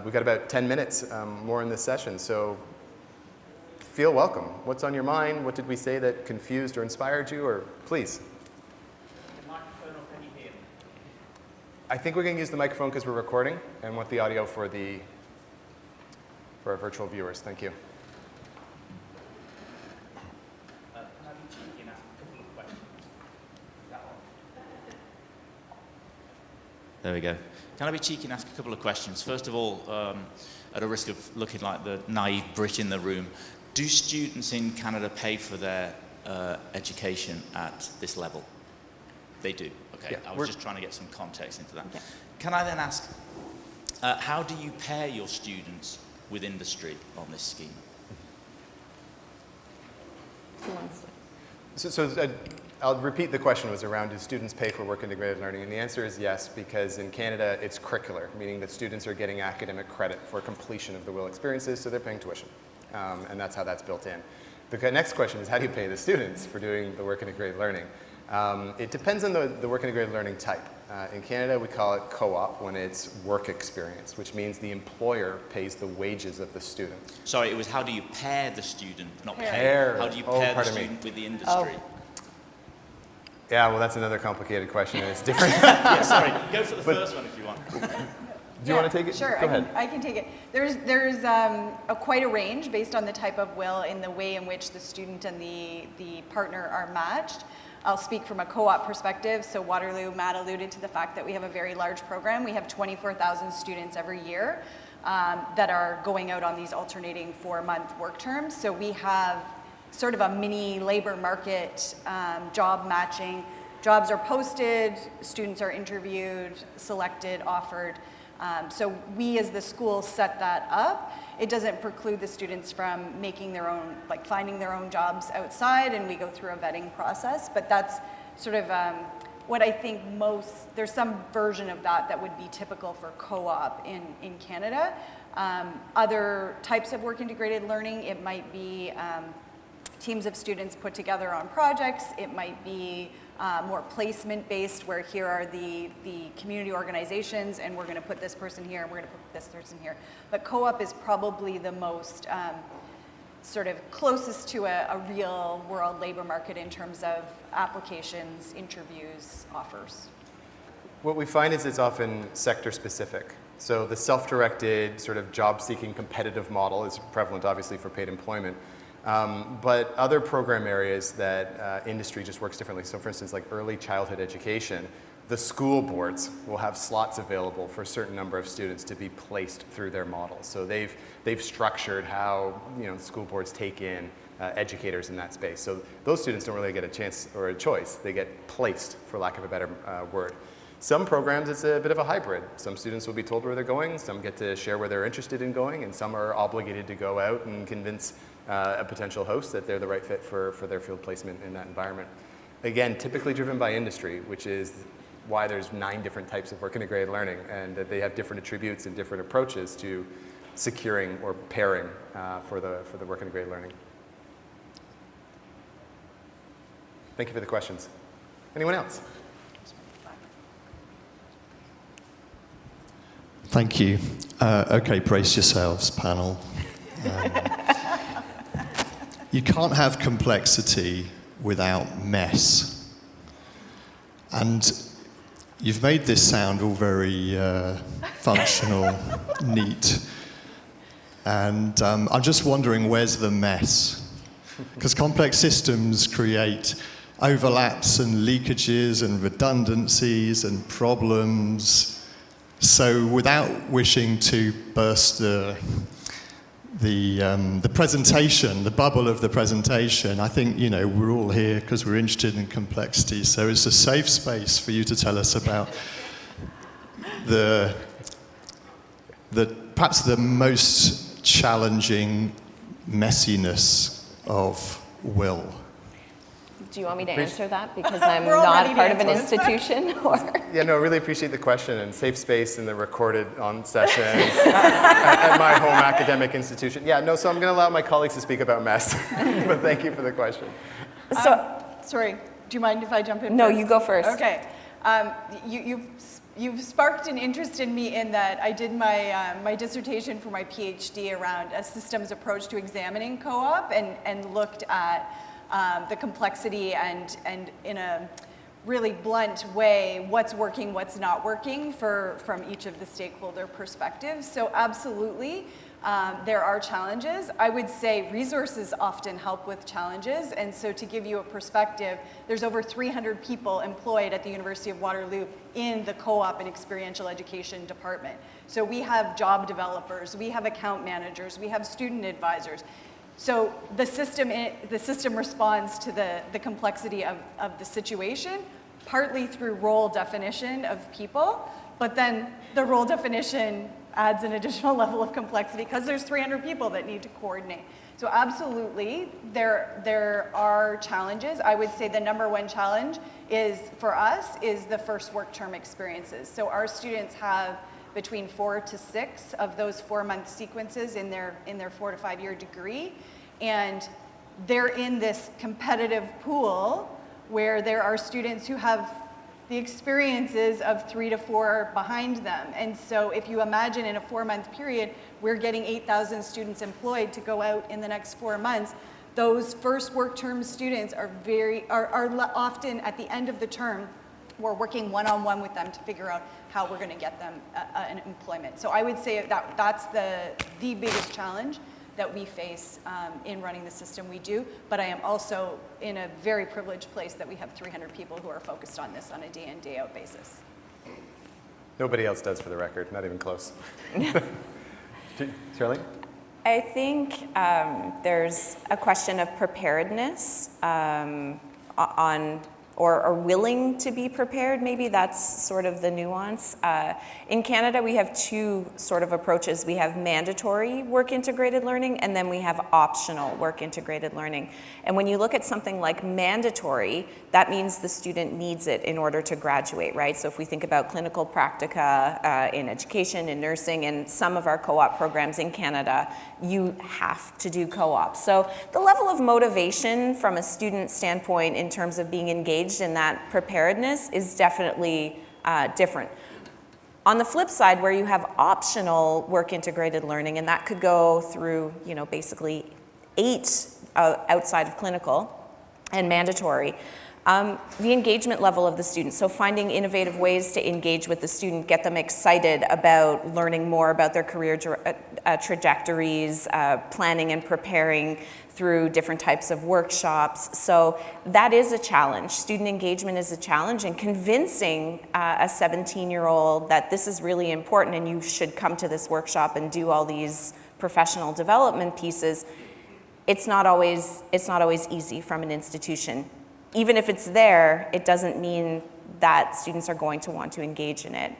We've got about 10 minutes more in this session, so feel welcome. What's on your mind? What did we say that confused or inspired you? Or please. I think we're going to use the microphone because we're recording and want the audio for our virtual viewers. Thank you. Can I be cheeky and ask a couple of questions? There we go. Can I be cheeky and ask a couple of questions? First of all, at a risk of looking like the naive Brit in the room, do students in Canada pay for their education at this level? They do. Okay, Yeah, I was just trying to get some context into that. Okay. Can I then ask, how do you pair your students with industry on this scheme? So I'll repeat the question was around, do students pay for work-integrated learning? And the answer is yes, because in Canada it's curricular, meaning that students are getting academic credit for completion of the WIL experiences, so they're paying tuition. And that's how that's built in. The next question is, how do you pay the students for doing the work-integrated learning? It depends on the work integrated learning type. In Canada, we call it co-op when it's work experience, which means the employer pays the wages of the student. Sorry, it was how do you pair the student, not Pair. pay. How do you Oh, pair the pardon me. student with the industry? Yeah, well, that's another complicated question, and it's different. Yeah, sorry. Go for the first one if you want. Do you want to take it? Sure, Go ahead. I can take it. There's quite a range based on the type of will in the way in which the student and the partner are matched. I'll speak from a co-op perspective. So Waterloo, Matt alluded to the fact that we have a very large program. We have 24,000 students every year that are going out on these alternating 4-month work terms. So we have sort of a mini labor market job matching. Jobs are posted, students are interviewed, selected, offered. So we as the school set that up. It doesn't preclude the students from making their own, like finding their own jobs outside, and we go through a vetting process. But that's sort of what I think there's some version of that would be typical for co-op in Canada. Other types of work integrated learning, it might be teams of students put together on projects. It might be more placement-based, where here are the community organizations, and we're going to put this person here, and we're going to put this person here. But co-op is probably the most sort of closest to a real-world labor market in terms of applications, interviews, offers. What we find is it's often sector-specific. So the self-directed sort of job-seeking competitive model is prevalent, obviously, for paid employment. But other program areas that industry just works differently. So for instance, like early childhood education, the school boards will have slots available for a certain number of students to be placed through their model. So they've structured how school boards take in educators in that space. So those students don't really get a chance or a choice. They get placed, for lack of a better word. Some programs, it's a bit of a hybrid. Some students will be told where they're going, some get to share where they're interested in going, and some are obligated to go out and convince a potential host that they're the right fit for their field placement in that environment. Again, typically driven by industry, which is why there's 9 different types of work integrated learning, and that they have different attributes and different approaches to securing or pairing for the work integrated learning. Thank you for the questions. Anyone else? Thank you. Okay, brace yourselves, panel. You can't have complexity without mess. And you've made this sound all very functional, neat. And I'm just wondering, where's the mess? Because complex systems create overlaps and leakages and redundancies and problems. So without wishing to burst the presentation, the bubble of the presentation, I think, we're all here because we're interested in complexity. So it's a safe space for you to tell us about perhaps the most challenging messiness of will. Do you want me to answer that? Because I'm We're all not ready to part of an answer this. institution? Or? Yeah, no, I really appreciate the question, and safe space in the recorded on sessions at my home academic institution. Yeah, no, so I'm going to allow my colleagues to speak about mess, but thank you for the question. So, sorry, do you mind if I jump in? No, first? you go first. Okay. You've sparked an interest in me in that I did my dissertation for my PhD around a systems approach to examining co-op and looked at the complexity and in a really blunt way, what's working, what's not working from each of the stakeholder perspectives. So absolutely, there are challenges. I would say resources often help with challenges. And so to give you a perspective, there's over 300 people employed at the University of Waterloo in the co-op and experiential education department. So we have job developers, we have account managers, we have student advisors. So the system responds to the complexity of the situation, partly through role definition of people, but then the role definition adds an additional level of complexity because there's 300 people that need to coordinate. So absolutely, there are challenges. I would say the number one challenge for us is the first work term experiences. So our students have between 4 to 6 of those 4-month sequences in their 4 to 5 year degree. And they're in this competitive pool where there are students who have the experiences of 3 to 4 behind them. And so if you imagine in a 4-month period, we're getting 8,000 students employed to go out in the next 4 months. Those first work term students are often at the end of the term, we're working one-on-one with them to figure out how we're gonna get them an employment. So I would say that's the biggest challenge that we face in running the system we do, but I am also in a very privileged place that we have 300 people who are focused on this on a day in, day out basis. Nobody else does, for the record, not even close. Shirley? I think there's a question of preparedness or willing to be prepared. Maybe that's sort of the nuance. In Canada, we have two sort of approaches. We have mandatory work integrated learning, and then we have optional work integrated learning. And when you look at something like mandatory, that means the student needs it in order to graduate, right? So if we think about clinical practica in education, in nursing, and some of our co-op programs in Canada, you have to do co-op. So the level of motivation from a student standpoint in terms of being engaged in that preparedness is definitely different. On the flip side, where you have optional work integrated learning, and that could go through, basically 8 outside of clinical and mandatory, the engagement level of the student. So finding innovative ways to engage with the student, get them excited about learning more about their career trajectories, planning and preparing through different types of workshops. So that is a challenge. Student engagement is a challenge, and convincing a 17-year-old that this is really important and you should come to this workshop and do all these professional development pieces, it's not always easy from an institution. Even if it's there, it doesn't mean that students are going to want to engage in it.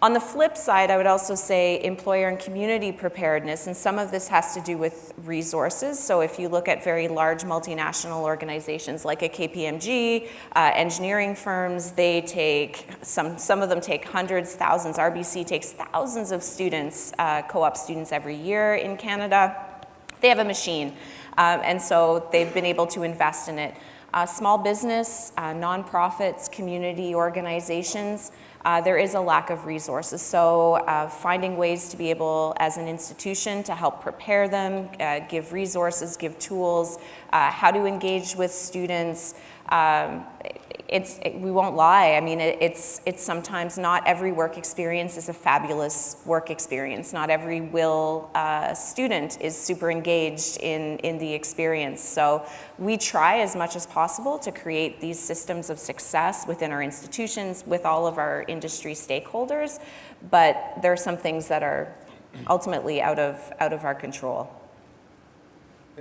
On the flip side, I would also say employer and community preparedness, and some of this has to do with resources. So if you look at very large multinational organizations like a KPMG, engineering firms, they take, some of them take hundreds, thousands. RBC takes thousands of students, co-op students every year in Canada. They have a machine, and so they've been able to invest in it. Small business, nonprofits, community organizations, there is a lack of resources. So finding ways to be able, as an institution, to help prepare them, give resources, give tools, how to engage with students. We won't lie. I mean, it's sometimes not every work experience is a fabulous work experience. Not every student is super engaged in the experience. So we try as much as possible to create these systems of success within our institutions, with all of our industry stakeholders, but there are some things that are ultimately out of our control.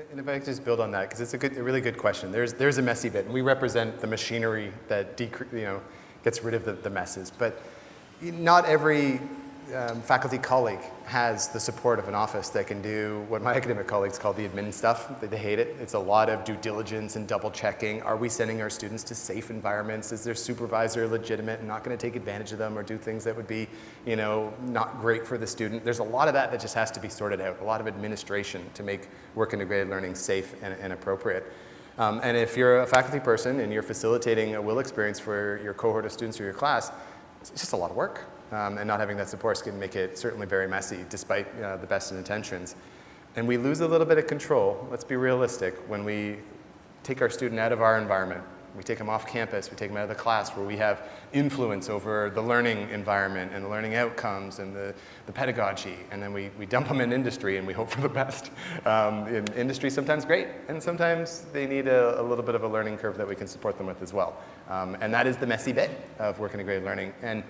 And if I could just build on that, because it's a really good question. There's a messy bit, and we represent the machinery that gets rid of the messes. But not every faculty colleague has the support of an office that can do what my academic colleagues call the admin stuff. They hate it. It's a lot of due diligence and double checking. Are we sending our students to safe environments? Is their supervisor legitimate and not going to take advantage of them or do things that would be, not great for the student? There's a lot of that just has to be sorted out. A lot of administration to make work integrated learning safe and appropriate. And if you're a faculty person and you're facilitating a WIL experience for your cohort of students or your class, it's just a lot of work. And not having that support can make it certainly very messy, despite the best intentions. And we lose a little bit of control, let's be realistic, when we take our student out of our environment. We take them off campus, we take them out of the class where we have influence over the learning environment and the learning outcomes and the pedagogy, and then we dump them in industry and we hope for the best. In industry, sometimes great, and sometimes they need a little bit of a learning curve that we can support them with as well. And that is the messy bit of work integrated learning. And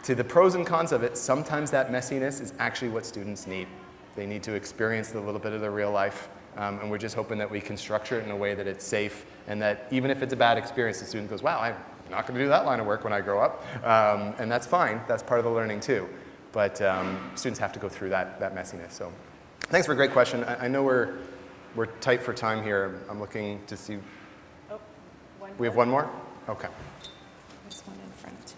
to the pros and cons of it, sometimes that messiness is actually what students need. They need to experience a little bit of their real life, and we're just hoping that we can structure it in a way that it's safe, and that even if it's a bad experience, the student goes, wow, I'm not going to do that line of work when I grow up, and that's fine. That's part of the learning too. But students have to go through that messiness. So thanks for a great question. I know we're tight for time here. I'm looking to see. Oh, we have one more? Okay. There's one in front too.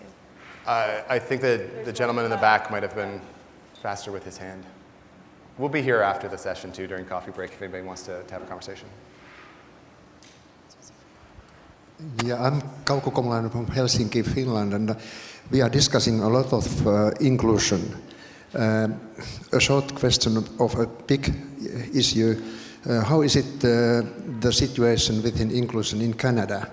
I think that the gentleman in the back might have been faster with his hand. We'll be here after the session too, during coffee break, if anybody wants to have a conversation. Yeah, I'm Kauko Komalainen from Helsinki, Finland, and we are discussing a lot of inclusion. A short question of a big issue. How is it the situation within inclusion in Canada?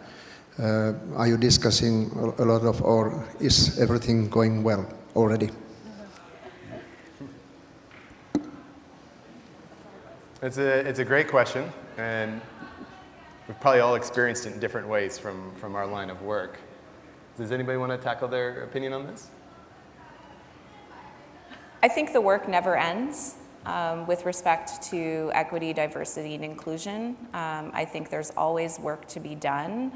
Are you discussing a lot of, or is everything going well already? It's a great question, and we've probably all experienced it in different ways from our line of work. Does anybody want to tackle their opinion on this? I think the work never ends with respect to equity, diversity, and inclusion. I think there's always work to be done.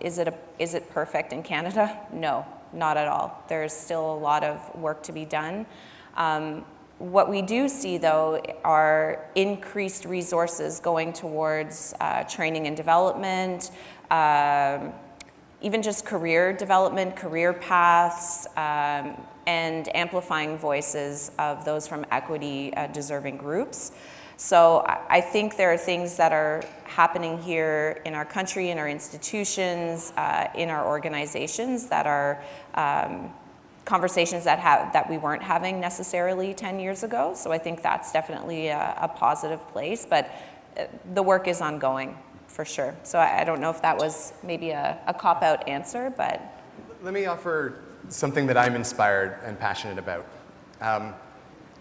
Is it perfect in Canada? No, not at all. There's still a lot of work to be done. What we do see, though, are increased resources going towards training and development, even just career development, career paths, and amplifying voices of those from equity-deserving groups. So I think there are things that are happening here in our country, in our institutions, in our organizations that are conversations that we weren't having necessarily 10 years ago. So I think that's definitely a positive place, but the work is ongoing for sure. So I don't know if that was maybe a cop-out answer, but. Let me offer something that I'm inspired and passionate about.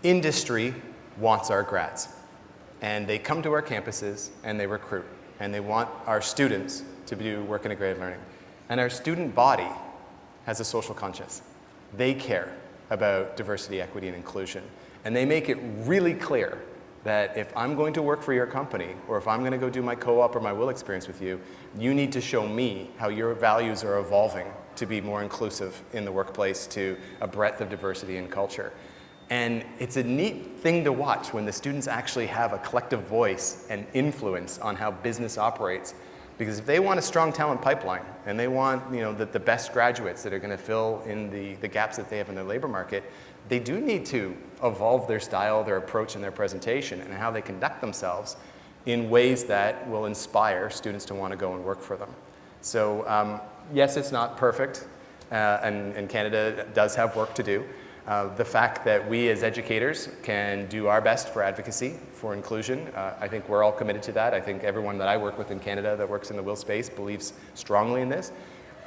Industry wants our grads, and they come to our campuses and they recruit, and they want our students to do work integrated learning. And our student body has a social conscience. They care about diversity, equity, and inclusion. And they make it really clear that if I'm going to work for your company, or if I'm going to go do my co-op or my will experience with you, you need to show me how your values are evolving to be more inclusive in the workplace, to a breadth of diversity and culture. And it's a neat thing to watch when the students actually have a collective voice and influence on how business operates. Because if they want a strong talent pipeline, and they want the best graduates that are going to fill in the gaps that they have in their labor market, they do need to evolve their style, their approach, and their presentation, and how they conduct themselves in ways that will inspire students to want to go and work for them. So yes, it's not perfect, and Canada does have work to do. The fact that we as educators can do our best for advocacy, for inclusion, I think we're all committed to that. I think everyone that I work with in Canada that works in the will space believes strongly in this.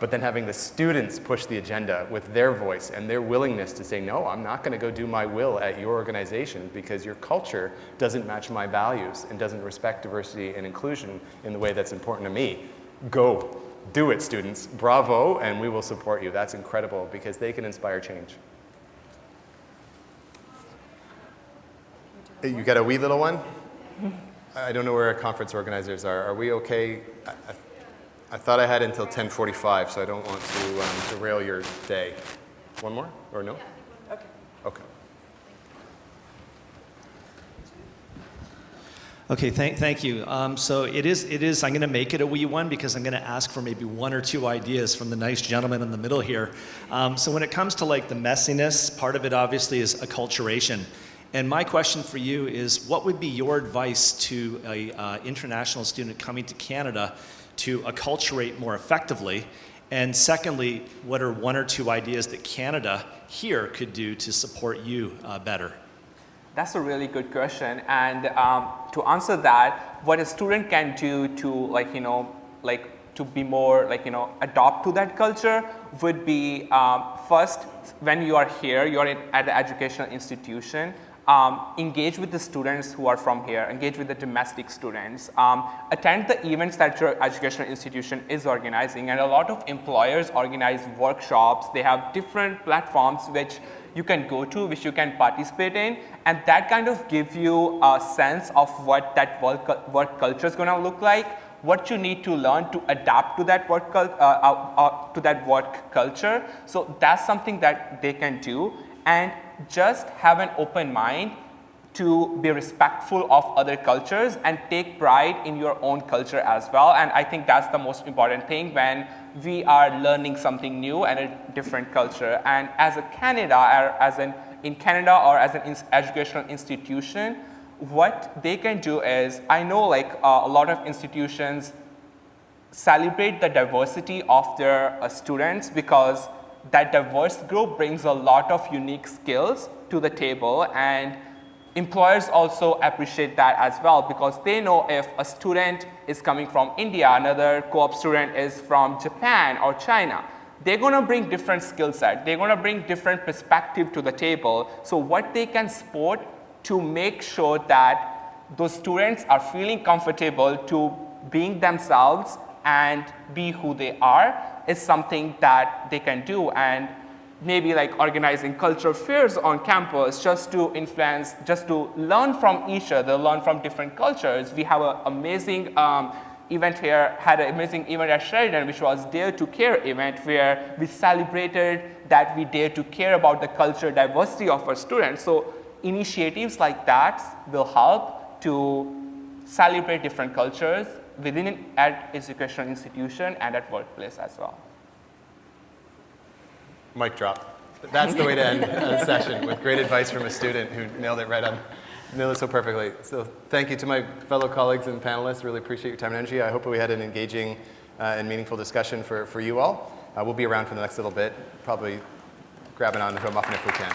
But then having the students push the agenda with their voice and their willingness to say, no, I'm not going to go do my will at your organization because your culture doesn't match my values and doesn't respect diversity and inclusion in the way that's important to me. Go, do it, students. Bravo, and we will support you. That's incredible because they can inspire change. You got a wee little one? I don't know where our conference organizers are. Are we okay? I thought I had until 10:45, so I don't want to derail your day. One more, or no? Yeah. Okay. Okay. Okay, thank you. So it is, I'm going to make it a wee one because I'm going to ask for maybe one or two ideas from the nice gentleman in the middle here. So when it comes to like the messiness, part of it obviously is acculturation. And my question for you is, what would be your advice to an international student coming to Canada to acculturate more effectively? And secondly, what are one or two ideas that Canada here could do to support you better? That's a really good question. And to answer that, what a student can do to to be more adopt to that culture would be first, when you are here, you're at an educational institution. Engage with the students who are from here, engage with the domestic students, attend the events that your educational institution is organizing, and a lot of employers organize workshops. They have different platforms which you can go to, which you can participate in, and that kind of gives you a sense of what that work culture is going to look like, what you need to learn to adapt to that work culture. So that's something that they can do. And just have an open mind to be respectful of other cultures and take pride in your own culture as well. And I think that's the most important thing when we are learning something new and a different culture. And as a Canada, or in Canada or as an educational institution, what they can do is, I know a lot of institutions celebrate the diversity of their students, because that diverse group brings a lot of unique skills to the table, and employers also appreciate that as well, because they know if a student is coming from India, another co-op student is from Japan or China, they're going to bring different skill set. They're going to bring different perspective to the table. So what they can support to make sure that those students are feeling comfortable to being themselves and be who they are is something that they can do. And maybe like organizing cultural fairs on campus just to influence, just to learn from each other, learn from different cultures. We have an amazing event here, had an amazing event at Sheridan, which was Dare to Care event, where we celebrated that we dare to care about the culture diversity of our students. So initiatives like that will help to celebrate different cultures within an educational institution and at workplace as well. Mic drop. That's the way to end a session, with great advice from a student who nailed it so perfectly. So thank you to my fellow colleagues and panelists. Really appreciate your time and energy. I hope we had an engaging and meaningful discussion for you all. We'll be around for the next little bit, probably grabbing on to a muffin if we can.